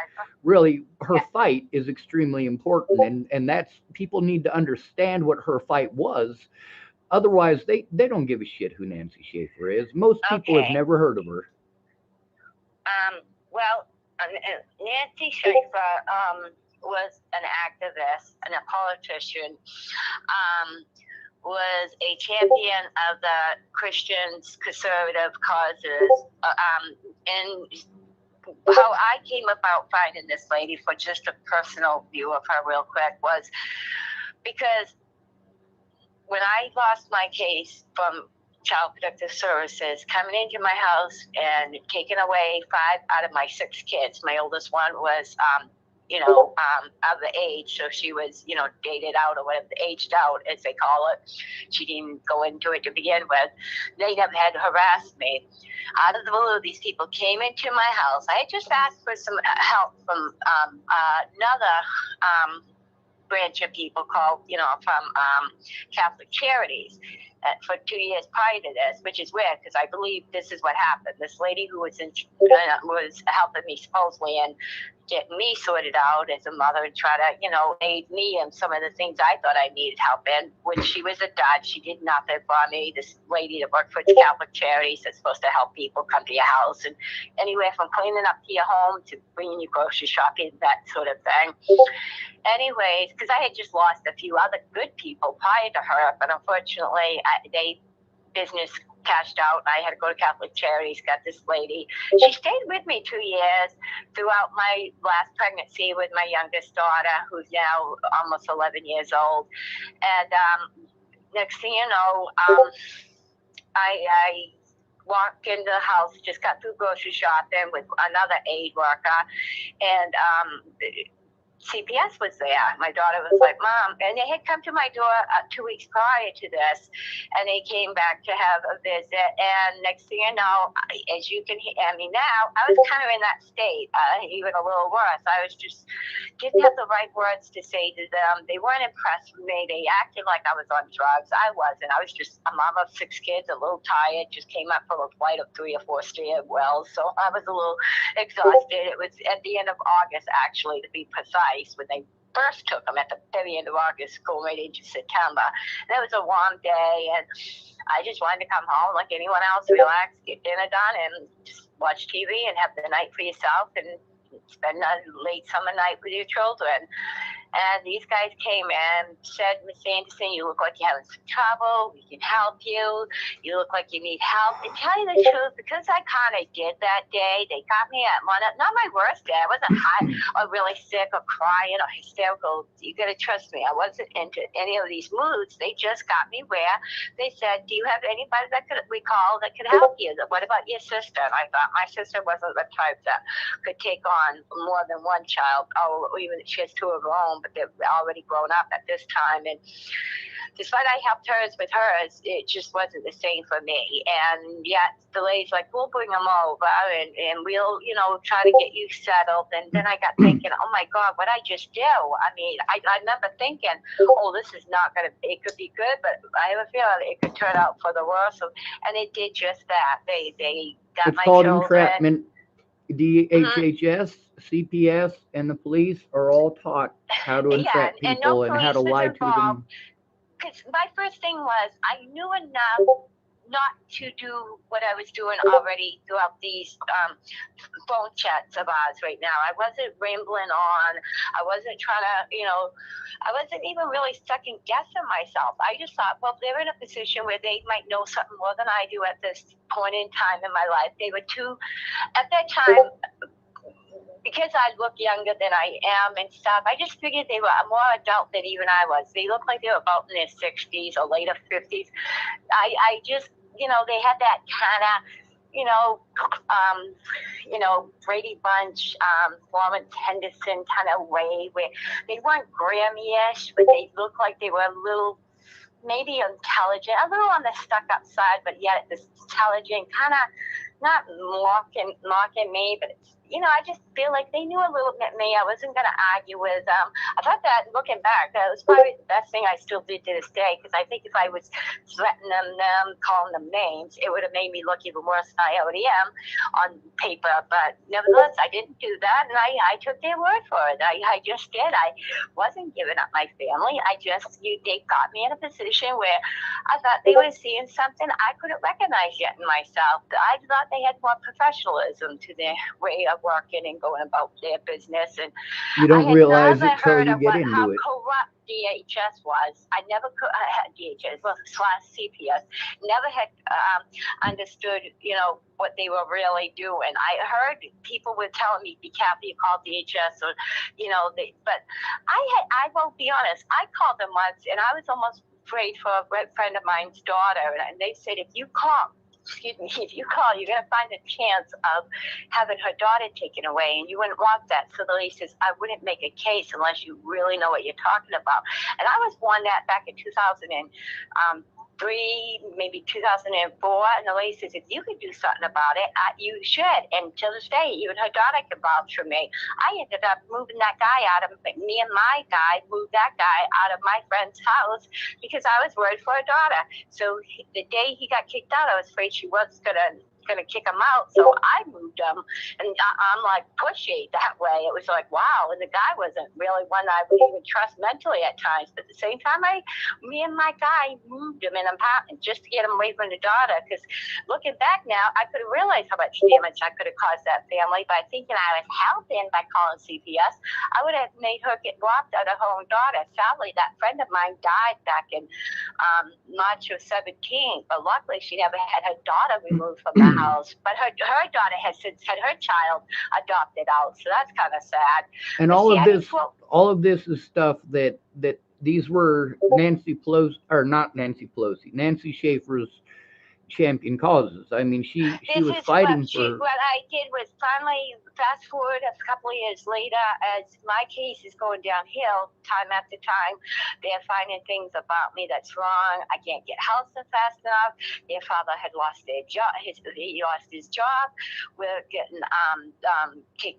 really her Yeah. fight is extremely important, and that's people need to understand what her fight was. Otherwise, they don't give a shit who Nancy Schaefer is. Most people have Okay. never heard of her. Well, Nancy Schaefer was an activist and a politician. Was a champion of the Christians' conservative causes. And how I came about finding this lady, for just a personal view of her, real quick, was because when I lost my case from Child Protective Services, coming into my house and taking away 5 out of my 6 kids. My oldest one was of the age, so she was, dated out or whatever, aged out, as they call it. She didn't go into it to begin with. They have had harassed me. Out of the blue, these people came into my house. I had just asked for some help from another branch of people called, from Catholic Charities for 2 years prior to this, which is weird because I believe this is what happened. This lady who was was helping me supposedly and get me sorted out as a mother and try to, aid me in some of the things I thought I needed help in. When she was a dud, she did nothing for me. This lady that worked for Catholic Charities that's supposed to help people come to your house and anywhere from cleaning up to your home to bringing you grocery shopping, that sort of thing. Anyways, because I had just lost a few other good people prior to her, but unfortunately, business cashed out. I had to go to Catholic Charities, got this lady. She stayed with me 2 years throughout my last pregnancy with my youngest daughter, who's now almost 11 years old. And next thing you know, I walked into the house, just got through grocery shopping with another aid worker, and CPS was there. My daughter was like, Mom, and they had come to my door 2 weeks prior to this, and they came back to have a visit. And next thing you know, as you can hear me now, I was kind of in that state, even a little worse. I was just didn't have the right words to say to them. They weren't impressed with me. They acted like I was on drugs. I wasn't. I was just a mom of 6 kids, a little tired, just came up from a flight of 3 or 4 stairwells. So I was a little exhausted. It was at the end of August, actually, to be precise, when they first took them at the very end of August, going right into September. And it was a warm day, and I just wanted to come home like anyone else, relax, get dinner done, and just watch TV and have the night for yourself and spend a late summer night with your children. And these guys came and said, Miss Anderson, you look like you're having some trouble. We can help you. You look like you need help. And tell you the truth, because I kind of did that day, they got me at not my worst day. I wasn't hot or really sick or crying or hysterical. You got to trust me. I wasn't into any of these moods. They just got me where they said, do you have anybody that we call that could help you? What about your sister? And I thought my sister wasn't the type that could take on more than one child, or even if she has 2 of her own, but they're already grown up at this time. And despite I helped hers with hers, it just wasn't the same for me. And yet the lady's like, we'll bring them over and we'll, try to get you settled. And then I got thinking, oh my God, what I just do? I mean, I remember thinking, oh, this is not going to, it could be good, but I have a feeling it could turn out for the worse. And it did just that. They got It's my called children. entrapment. DHHS, CPS, and the police are all taught how to entrap and people no and how to police was lie to them. involved. Because my first thing was I knew enough not to do what I was doing already throughout these phone chats of ours right now. I wasn't rambling on. I wasn't trying to, I wasn't even really second guessing myself. I just thought, well, they're in a position where they might know something more than I do at this point in time in my life. They were at that time, because I look younger than I am and stuff, I just figured they were more adult than even I was. They looked like they were about in their 60s or later 50s. I just, they had that kind of, Brady Bunch, Lawrence Henderson kind of way where they weren't Grammy-ish, but they looked like they were a little, maybe intelligent, a little on the stuck-up side, but yet this intelligent, kind of not mocking me, but I just feel like they knew a little bit me. I wasn't going to argue with them. I thought that, looking back, that was probably the best thing I still did to this day, because I think if I was threatening them, calling them names, it would have made me look even worse than I already am on paper. But nevertheless, I didn't do that, and I took their word for it. I just did. I wasn't giving up my family. They got me in a position where I thought they were seeing something I couldn't recognize yet in myself. I thought they had more professionalism to their way of working and going about their business. And You don't realize it till heard you of get how into it. corrupt DHS was. I never had DHS, well, / CPS, never had understood, what they were really doing. I heard people were telling me, be careful, you call DHS, or, but I will be honest, I called them once, and I was almost afraid for a friend of mine's daughter, and they said, if you call excuse me, if you call, you're going to find a chance of having her daughter taken away, and you wouldn't want that. So the lady says, I wouldn't make a case unless you really know what you're talking about. And I was warned that back in 2003, maybe 2004, and the lady says, if you could do something about it, you should. And to this day, even her daughter can vouch for me. I ended up moving that guy out of, me and my guy moved that guy out of my friend's house because I was worried for her daughter. So the day he got kicked out, I was afraid she was gonna kick him out, so I moved him, and I'm like pushy that way. It was like, wow, and the guy wasn't really one I would even trust mentally at times, but at the same time, me and my guy moved him in an apartment just to get him away from the daughter, because looking back now, I could have realized how much damage I could have caused that family by thinking I was helping by calling CPS. I would have made her get blocked out of her own daughter. Sadly, that friend of mine died back in March of 17, but luckily she never had her daughter removed from the house, but her daughter has since had her child adopted out, so that's kind of sad. And But see, all of this is stuff that these were Nancy Pelosi, or not Nancy Pelosi, Nancy Schaefer's champion causes. I mean, she this was is fighting for. what I did was finally fast forward a couple of years later, as my case is going downhill time after time. They're finding things about me that's wrong. I can't get housing fast enough. Their father had lost their job. He lost his job. We're getting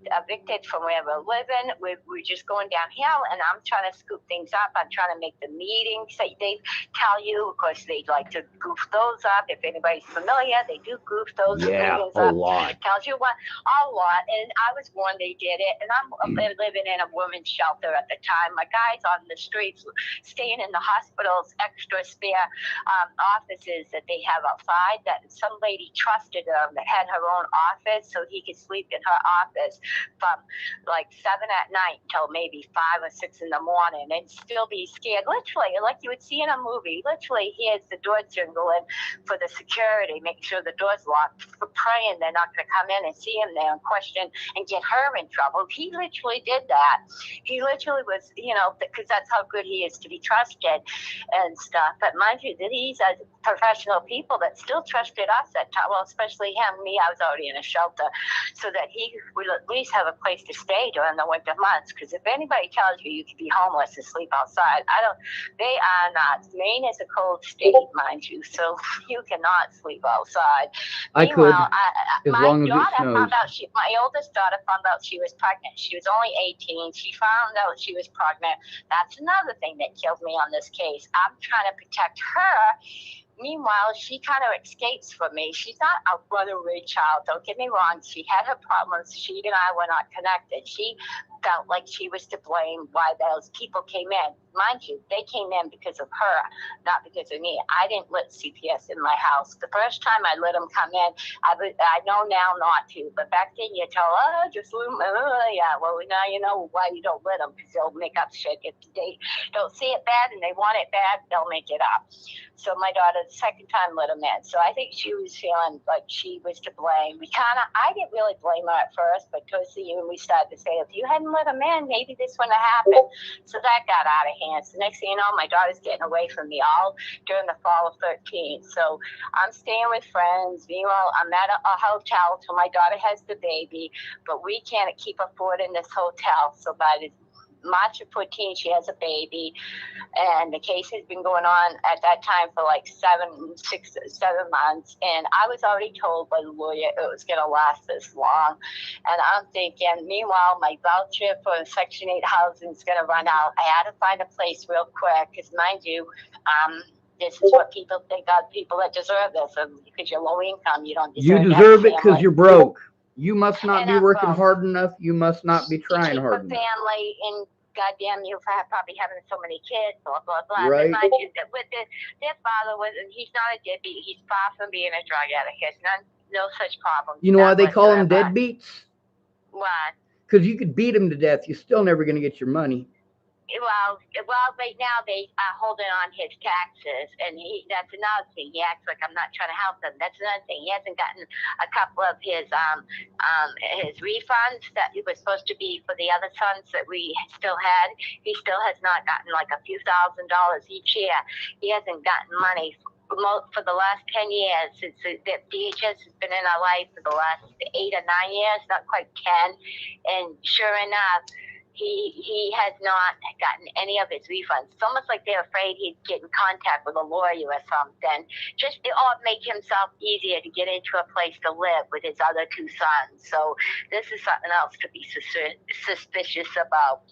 evicted from where we're living. We're just going downhill, and I'm trying to scoop things up. I'm trying to make the meetings. They tell you, of course, they like to goof those up. If anybody's familiar, they do goof those meetings a up. lot. Tells you what, a lot. And I was warned they did it. And I'm living in a women's shelter at the time. My guy's on the streets, staying in the hospital's extra spare offices that they have outside. That some lady trusted him that had her own office, so he could sleep in her office from like 7 at night until maybe 5 or 6 in the morning, and still be scared. Literally, like you would see in a movie. Literally, here's the door jingling for the security, make sure the door's locked, for praying they're not going to come in and see him there and question and get her in trouble. He literally did that. He literally was, because that's how good he is to be trusted and stuff. But mind you, these are professional people that still trusted us at time. Well, especially him. Me, I was already in a shelter, so that he would at least have a place to stay during the winter months. Because if anybody tells you you could be homeless and sleep outside, they are not. Maine is a cold state, mind you, so you cannot sleep outside. I could, as my long as it daughter snows. found out my oldest daughter found out she was pregnant. She was only 18. She found out she was pregnant. That's another thing that killed me on this case. I'm trying to protect her. Meanwhile, she kind of escapes from me. She's not a runaway child. Don't get me wrong. She had her problems. She and I were not connected. She felt like she was to blame why those people came in. Mind you, they came in because of her, not because of me. I didn't let CPS in my house. The first time I let them come in, I know now not to. But back then you tell, just let them, yeah. Well, now you know why you don't let them, because they'll make up shit. If they don't see it bad and they want it bad, they'll make it up. So my daughter, the second time, let him in. So I think she was feeling like she was to blame. I didn't really blame her at first, but towards the end, we started to say, if you hadn't let him in, maybe this wouldn't have happened. So that got out of hand. So next thing you know, my daughter's getting away from me all during the fall of 13. So I'm staying with friends. Meanwhile, I'm at a hotel till my daughter has the baby, but we can't keep affording this hotel. So by the March of 14, she has a baby, and the case has been going on at that time for like 7 months. And I was already told by the lawyer it was going to last this long. And I'm thinking, meanwhile, my voucher for Section 8 housing is going to run out. I had to find a place real quick, because mind you, this is what people think of people that deserve this. Because you're low income, you don't deserve. You deserve it because you're broke. You must not be working hard enough. You must not be trying hard enough. Family, and goddamn, you probably having so many kids, blah blah blah. Right. But mind you, with their father he's not a deadbeat. He's far from being a drug addict. He has no such problem. You know why they call them deadbeats? What? Because you could beat them to death. You're still never going to get your money. Well, right now they are holding on his taxes, and that's another thing. He acts like I'm not trying to help him. That's another thing. He hasn't gotten a couple of his refunds that it was supposed to be for the other sons that we still had. He still has not gotten like a few $1,000s each year. He hasn't gotten money for the last 10 years. Since the DHS has been in our life for the last 8 or 9 years, not quite 10. And sure enough, he has not gotten any of his refunds. It's almost like they're afraid he'd get in contact with a lawyer or something. Just to make himself easier to get into a place to live with his other two sons. So this is something else to be suspicious about.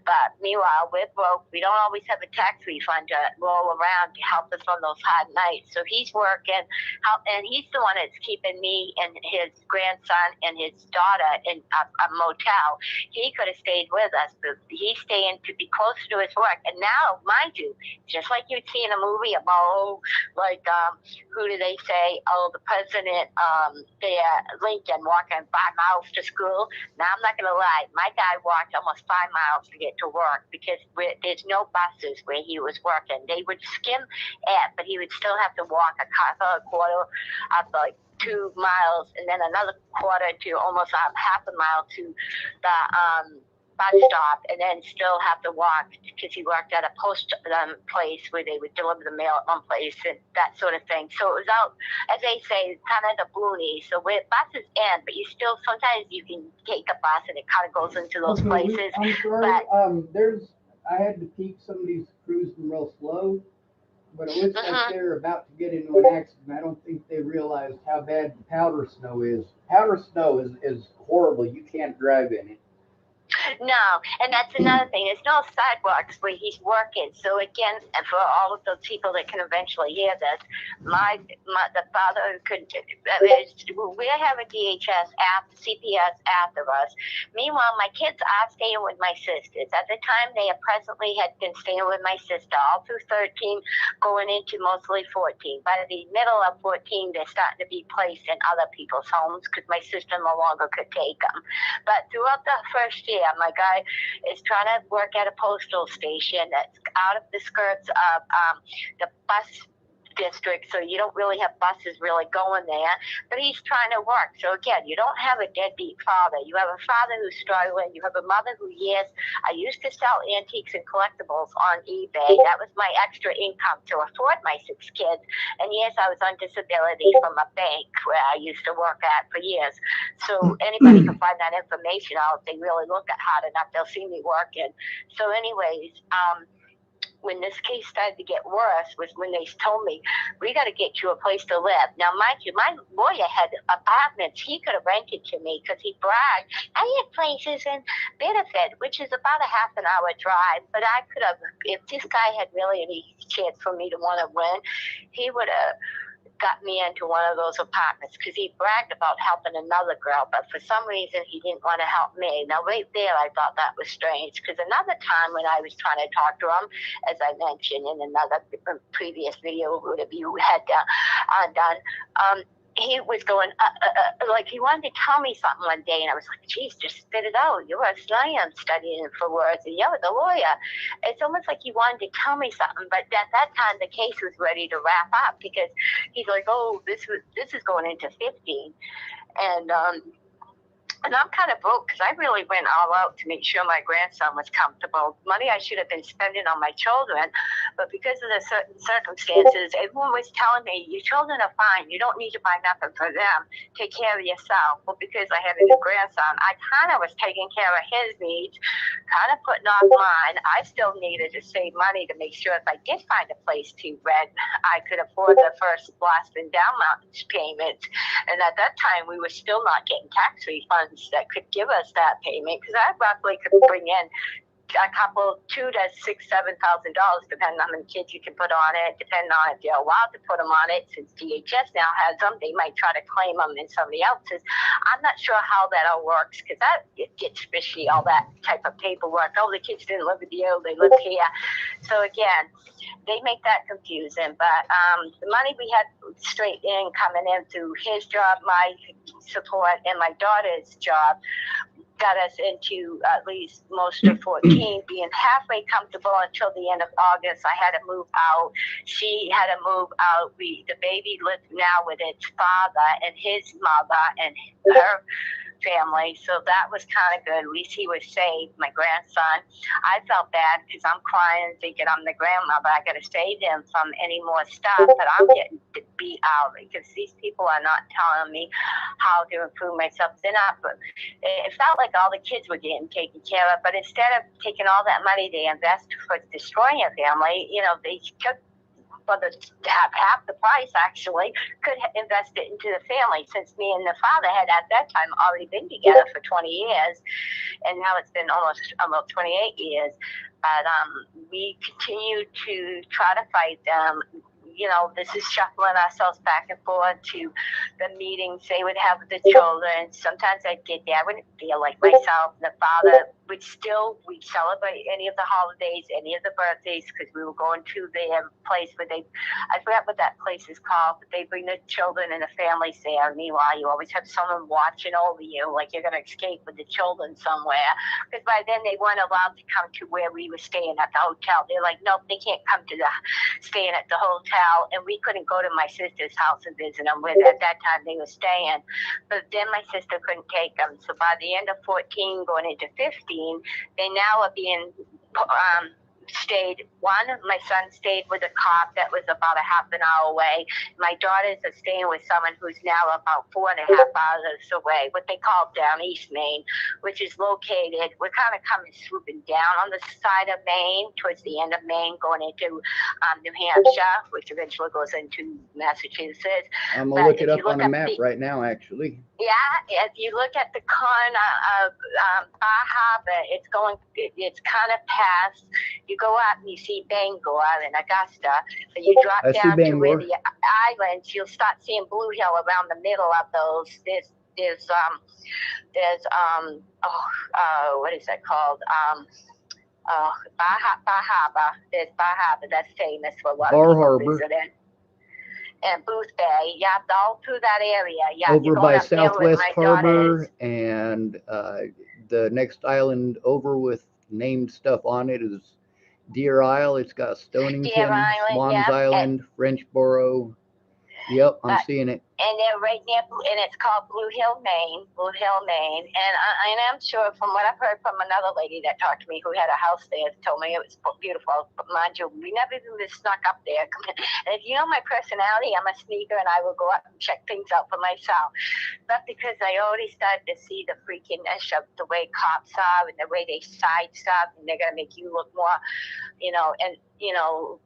But meanwhile, we're broke. We don't always have a tax refund to roll around to help us on those hard nights. So he's working, and he's the one that's keeping me and his grandson and his daughter in a motel. He could have stayed with us, but he's staying to be closer to his work. And now, mind you, just like you'd see in a movie about, who do they say? Oh, the president, Lincoln walking 5 miles to school. Now, I'm not going to lie. My guy walked almost 5 miles to get to work because there's no buses where he was working. They would skim it, but he would still have to walk a quarter of 2 miles and then another quarter to almost half a mile to the bus stop, and then still have to walk because he worked at a post place where they would deliver the mail at one place and that sort of thing. So it was out, as they say, kind of the boonies. So where buses end, but you still sometimes you can take a bus and it kind of goes into those places. I'm sorry. I had to peek. Somebody's cruising real slow, but it looks like they're about to get into an accident. I don't think they realized how bad powder snow is. Powder snow is horrible. You can't drive in it. No, and that's another thing. There's no sidewalks where he's working. So again, and for all of those people that can eventually hear this, the father could. We have a DHS CPS after us. Meanwhile, my kids are staying with my sisters. At the time, they presently had been staying with my sister all through 13, going into mostly 14. By the middle of 14, they're starting to be placed in other people's homes because my sister no longer could take them. But throughout the first year, my guy is trying to work at a postal station that's out of the skirts of the bus district, so you don't really have buses really going there, but he's trying to work. So again, you don't have a deadbeat father. You have a father who's struggling. You have a mother who, yes, I used to sell antiques and collectibles on eBay. That was my extra income to afford my 6 kids. And yes, I was on disability from a bank where I used to work at for years. So anybody can find that information out if they really look at hard enough. They'll see me working. So anyways, when this case started to get worse was when they told me, we got to get you a place to live. Now, mind you, my lawyer had apartments he could have rented to me because he bragged. I had places in Benefit, which is about a half an hour drive, but I could have, if this guy had really any chance for me to want to win, he would have got me into one of those apartments because he bragged about helping another girl, but for some reason he didn't want to help me. Now, right there, I thought that was strange because another time when I was trying to talk to him, as I mentioned in another previous video, whatever you had done, he was going, like he wanted to tell me something one day, and I was like, geez, just spit it out. You're a science studying for words, and you're the lawyer. It's almost like he wanted to tell me something, but at that time, the case was ready to wrap up because he's like, oh, this is going into 15. And I'm kind of broke because I really went all out to make sure my grandson was comfortable. Money I should have been spending on my children, but because of the certain circumstances, everyone was telling me, your children are fine. You don't need to buy nothing for them. Take care of yourself. Well, because I had a new grandson, I kind of was taking care of his needs, kind of putting off mine. I still needed to save money to make sure if I did find a place to rent, I could afford the first blast and down payments. And at that time, we were still not getting tax refunds that could give us that payment because I roughly could bring in a couple, $2,000 to $7,000, depending on how many kids you can put on it, depending on if you're allowed to put them on it. Since DHS now has them, they might try to claim them in somebody else's. I'm not sure how that all works because that gets fishy, all that type of paperwork. Oh, the kids didn't live with you, they lived here. So again, they make that confusing. But the money we had straight in coming in through his job, my support, and my daughter's job got us into at least most of 14, being halfway comfortable until the end of August. I had to move out. She had to move out. The baby lives now with its father and his mother and her family, so that was kind of good. At least he was saved, my grandson. I felt bad because I'm crying, thinking I'm the grandmother. I got to save him from any more stuff, but I'm getting beat out because these people are not telling me how to improve myself. They're not. It felt like all the kids were getting taken care of, but instead of taking all that money they invest for destroying a family, they took for the half the price actually could invest it into the family, since me and the father had at that time already been together for 20 years, and now it's been almost 28 years. But we continue to try to fight them. This is shuffling ourselves back and forth to the meetings they would have with the children. Sometimes I'd get there. I wouldn't feel like myself. The father we'd celebrate any of the holidays, any of the birthdays, because we were going to their place where I forgot what that place is called, but they bring the children and the families there. Meanwhile, you always have someone watching over you, like you're going to escape with the children somewhere. Because by then they weren't allowed to come to where we were staying at the hotel. They're like, nope, they can't come to staying at the hotel. And we couldn't go to my sister's house and visit them, where at that time they were staying. But then my sister couldn't take them. So by the end of 14, going into 15, they now are being my son stayed with a cop that was about a half an hour away. My daughters are staying with someone who's now about 4.5 hours away, what they call down East Maine, which is located, we're kind of coming swooping down on the side of Maine, towards the end of Maine, going into New Hampshire, which eventually goes into Massachusetts. I'm going to look it up on a map right now, actually. Yeah, if you look at the corner of Bar Harbor, it's kind of past. You go out and you see Bangor and Augusta, but you drop down to where the islands, you'll start seeing Blue Hill around the middle of those. There's what is that called? Bar Harbor. There's Bar Harbor. That's famous for a lot of people visiting. And Booth Bay, yeah, all through that area. Yeah, over by Southwest Harbor, and the next island over with named stuff on it is Deer Isle. It's got Stonington, Swans Island, Frenchboro. Yep, I'm seeing it. And they're right near, and it's called Blue Hill, Maine. And I'm sure from what I've heard from another lady that talked to me who had a house there, told me it was beautiful. But mind you, we never even snuck up there. And if you know my personality, I'm a sneaker, and I will go out and check things out for myself. But because I already started to see the freakiness of the way cops are and the way they side stuff, and they're going to make you look more, they'll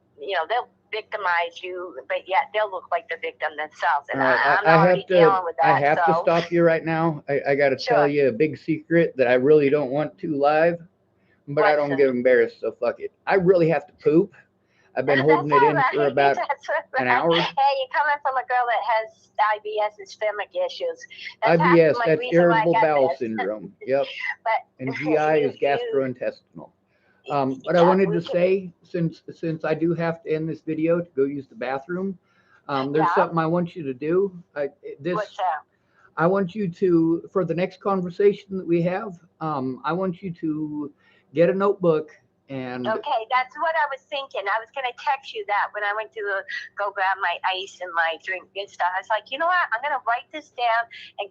victimize you, but yet they'll look like the victim themselves. And I'm already dealing with that. I have to stop you right now. I got to tell you a big secret that I really don't want to live, but I don't get embarrassed, so fuck it. I really have to poop. I've been holding it in for about an hour. Hey, you're coming from a girl that has IBS and stomach issues. IBS, that's irritable bowel syndrome. Yep. And GI is gastrointestinal. But I wanted to say, since I do have to end this video to go use the bathroom, there's something I want you to do. What's that? I want you to, for the next conversation that we have, I want you to get a notebook and. Okay, that's what I was thinking. I was going to text you that when I went to go grab my ice and my drink and stuff. I was like, you know what? I'm going to write this down and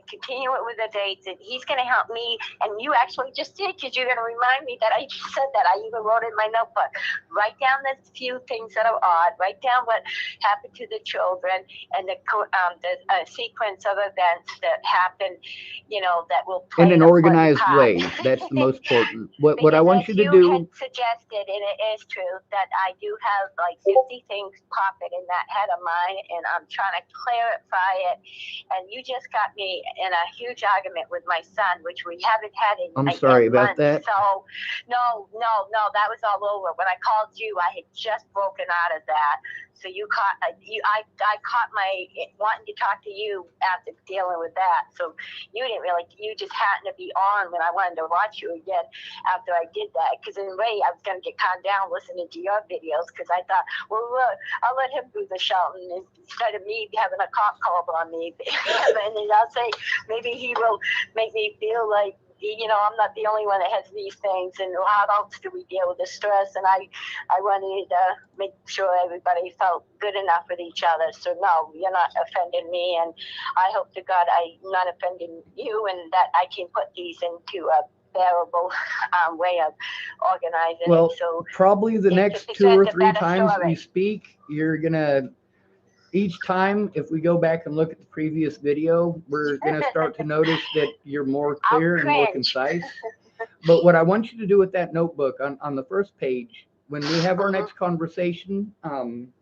continue it with the dates, and he's going to help me. And you actually just did, because you're going to remind me that I just said that. I even wrote in my notebook. Write down the few things that are odd. Write down what happened to the children and the sequence of events that happen, that will play in an organized way. That's the most important. What I want you to do. You had suggested, and it is true, that I do have like 50 things popping in that head of mine, and I'm trying to clarify it. And you just got me in a huge argument with my son, which we haven't had in I'm sorry about that. So no, that was all over. When I called you, I had just broken out of that. So I caught my wanting to talk to you after dealing with that. So you just happened to be on when I wanted to watch you again after I did that. Because in a way, I was going to get calmed down listening to your videos, because I thought, well, look, I'll let him do the shouting instead of me having a cop called on me. And then I'll say, maybe he will make me feel like I'm not the only one that has these things, and how else do we deal with the stress? And I wanted to make sure everybody felt good enough with each other. So no, you're not offending me, and I hope to God I'm not offending you, and that I can put these into a bearable way of organizing Well, it. So probably the next 2 or 3 times that we story. speak, you're gonna each time, if we go back and look at the previous video, we're going to start to notice that you're more I'll clear and more cringe. concise. But what I want you to do with that notebook on the first page, when we have our next conversation, and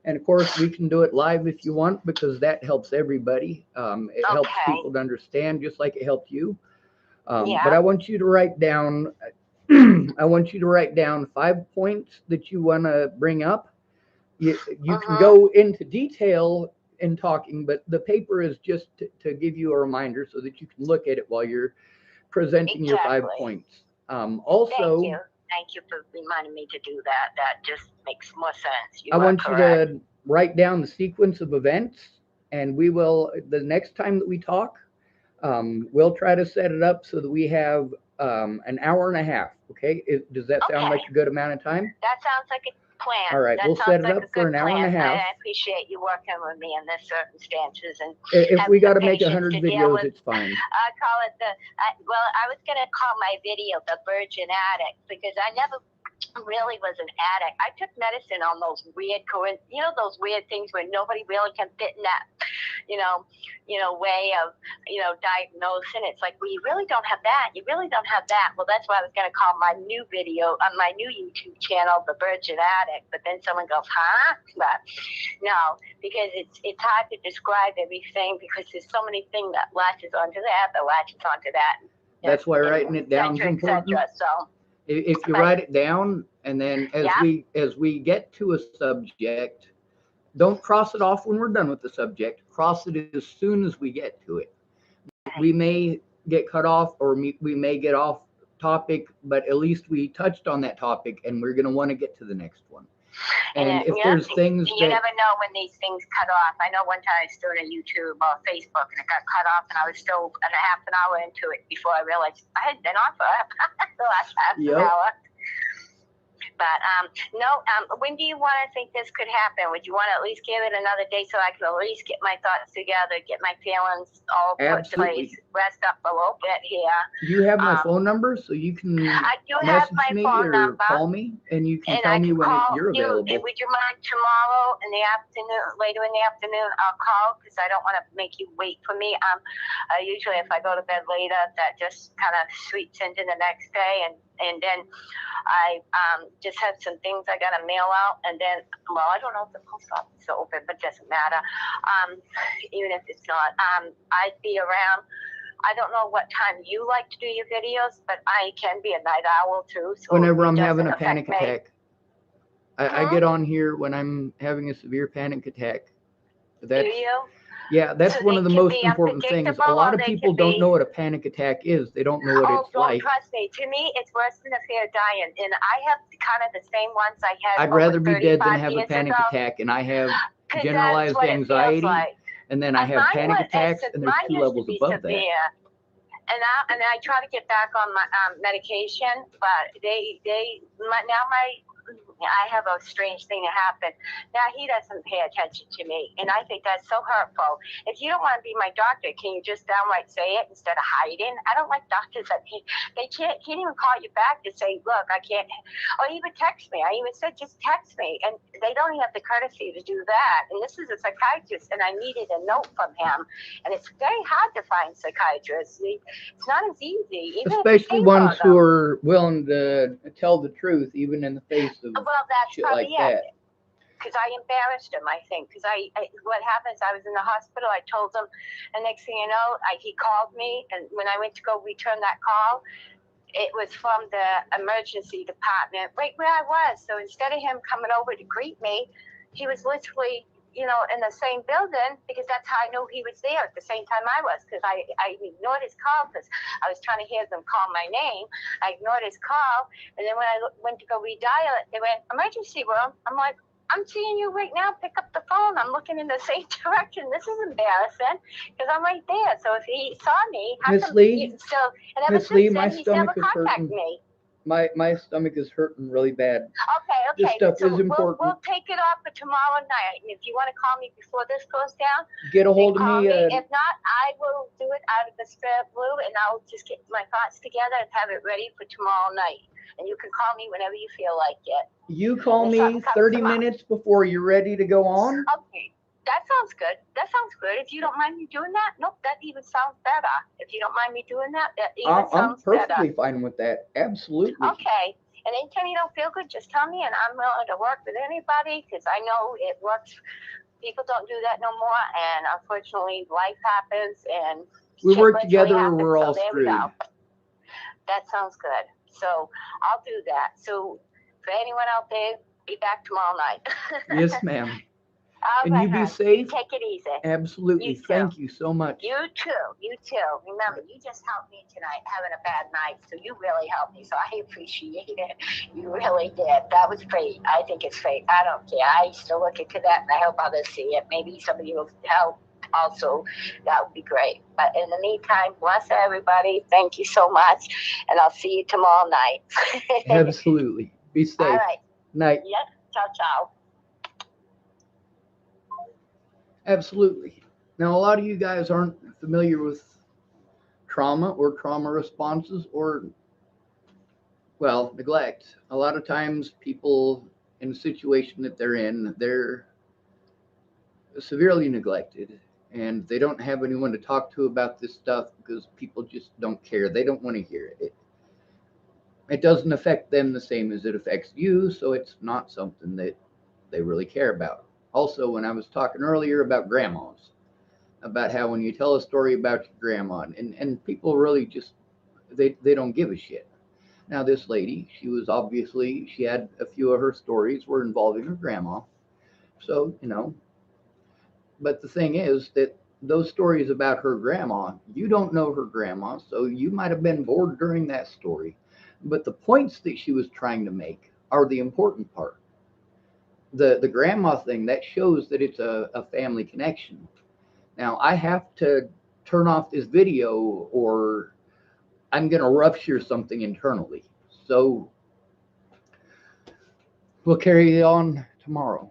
of course we can do it live if you want, because that helps everybody. It helps Okay. people to understand, just like it helped you. Yeah. But I want you to write down, 5 points that you want to bring up. You can go into detail in talking, but the paper is just to give you a reminder so that you can look at it while you're presenting your 5 points. Also, Thank you for reminding me to do that. That just makes more sense. I want you to write down the sequence of events, and we will, the next time that we talk, we'll try to set it up so that we have an hour and a half. Okay? Does that sound like a good amount of time? That sounds like a plan. All right, we'll set it up for an hour and a half. I appreciate you working with me in this circumstances. And if we got to make 100 videos, it's fine. I call it I was going to call my video the Virgin Addict, because I never really was an addict. I took medicine on those weird, those weird things where nobody really can fit in that, way of, diagnosing. It's like, well, you really don't have that. You really don't have that. Well, that's why I was going to call my new video on my new YouTube channel, The Virgin Addict. But then someone goes, huh? But no, because it's hard to describe everything, because there's so many things that latches onto that, That's why writing it down is important. So if you write it down, and then as we get to a subject, don't cross it off when we're done with the subject. Cross it as soon as we get to it. We may get cut off, or we may get off topic, but at least we touched on that topic, and we're going to want to get to the next one. And if there's things you never know when these things cut off. I know one time I was doing a YouTube or Facebook, and it got cut off, and I was still a half an hour into it before I realized I had been on for the last half an hour. But when do you want to think this could happen? Would you want to at least give it another day so I can at least get my thoughts together, get my feelings all put to place, rest up a little bit here? Do you have my phone number, so you can message me or call me, and you can tell me when you're available? Would you mind tomorrow in the afternoon, later in the afternoon? I'll call, because I don't want to make you wait for me. Usually if I go to bed later, that just kind of sweeps into the next day, and then I just have some things I got to mail out, and then, well, I don't know if the post office is open, but it doesn't matter. Even if it's not, I'd be around. I don't know what time you like to do your videos, but I can be a night owl too. So whenever I'm having a panic attack, I get on here when I'm having a severe panic attack. Do you? Yeah, that's one of the most important things. A lot of people don't know what a panic attack is. They don't know what it's like. Trust me. To me, it's worse than a fear dying. And I have kind of the same ones I had. I'd rather be dead than have a panic attack. And I have generalized anxiety, and then I have panic attacks, and there's 2 levels above that. And I try to get back on my medication, but I have a strange thing that happened. Now he doesn't pay attention to me, and I think that's so hurtful. If you don't want to be my doctor, can you just downright say it instead of hiding? I don't like doctors that they can't even call you back to say, look, I can't, or even text me. I even said, just text me, and they don't even have the courtesy to do that. And this is a psychiatrist, and I needed a note from him, and it's very hard to find psychiatrists. It's not as easy, especially ones who are willing to tell the truth, even in the face of that's shit like that. Because I embarrassed him, I think. Because what happens, I was in the hospital, I told him, and next thing you know, he called me, and when I went to go return that call, it was from the emergency department right where I was. So instead of him coming over to greet me, he was literally, in the same building, because that's how I knew he was there at the same time I was, because I ignored his call because I was trying to hear them call my name. I ignored his call, and then when I went to go redial it, they went, emergency room. I'm like, I'm seeing you right now. Pick up the phone. I'm looking in the same direction. This is embarrassing because I'm right there. So if he saw me, how Miss come? Lee, So and ever Miss Lee, since my then, he's never stomach is contacted hurting. me. My stomach is hurting really bad. This Okay. stuff is So important. we'll take it off for tomorrow night. And if you want to call me before this goes down, Get a then hold of call me. me. If not, I will do it out of the spare blue, and I'll just get my thoughts together and have it ready for tomorrow night. And you can call me whenever you feel like it. You call If me something comes 30 to mind. minutes before you're ready to go on. Okay. That sounds good. That sounds good. If you don't mind me doing that, nope, that even sounds better. If you don't mind me doing that, that even I'm sounds perfectly better. fine with that. Absolutely. Okay. And anytime you don't feel good, just tell me, and I'm willing to work with anybody because I know it works. People don't do that no more, and unfortunately, life happens, and We shit work literally together or happens. we're all So there we screwed. go. That sounds good. So I'll do that. So for anyone out there, be back tomorrow night. Yes, ma'am. All And right, you be hon. safe. You take it easy. Absolutely. You too. Thank you so much. You too. You too. Remember, you just helped me tonight having a bad night, so you really helped me. So I appreciate it. You really did. That was great. I think it's great. I don't care. I used to look into that, and I hope others see it. Maybe somebody will help. Also, that would be great. But in the meantime, bless everybody. Thank you so much, and I'll see you tomorrow night. Absolutely. Be safe. All right. Night. Yep. Ciao, ciao. Absolutely. Now, a lot of you guys aren't familiar with trauma or trauma responses or, well, neglect. A lot of times, people in the situation that they're in, they're severely neglected and they don't have anyone to talk to about this stuff because people just don't care. They don't want to hear it. It doesn't affect them the same as it affects you, so it's not something that they really care about. Also, when I was talking earlier about grandmas, about how when you tell a story about your grandma, and people really just they don't give a shit. Now this lady, she was obviously she had a few of her stories were involving her grandma. So, but the thing is that those stories about her grandma, you don't know her grandma, so you might have been bored during that story. But the points that she was trying to make are the important part. The grandma thing that shows that it's a family connection. Now I have to turn off this video or I'm gonna rupture something internally. So we'll carry it on tomorrow.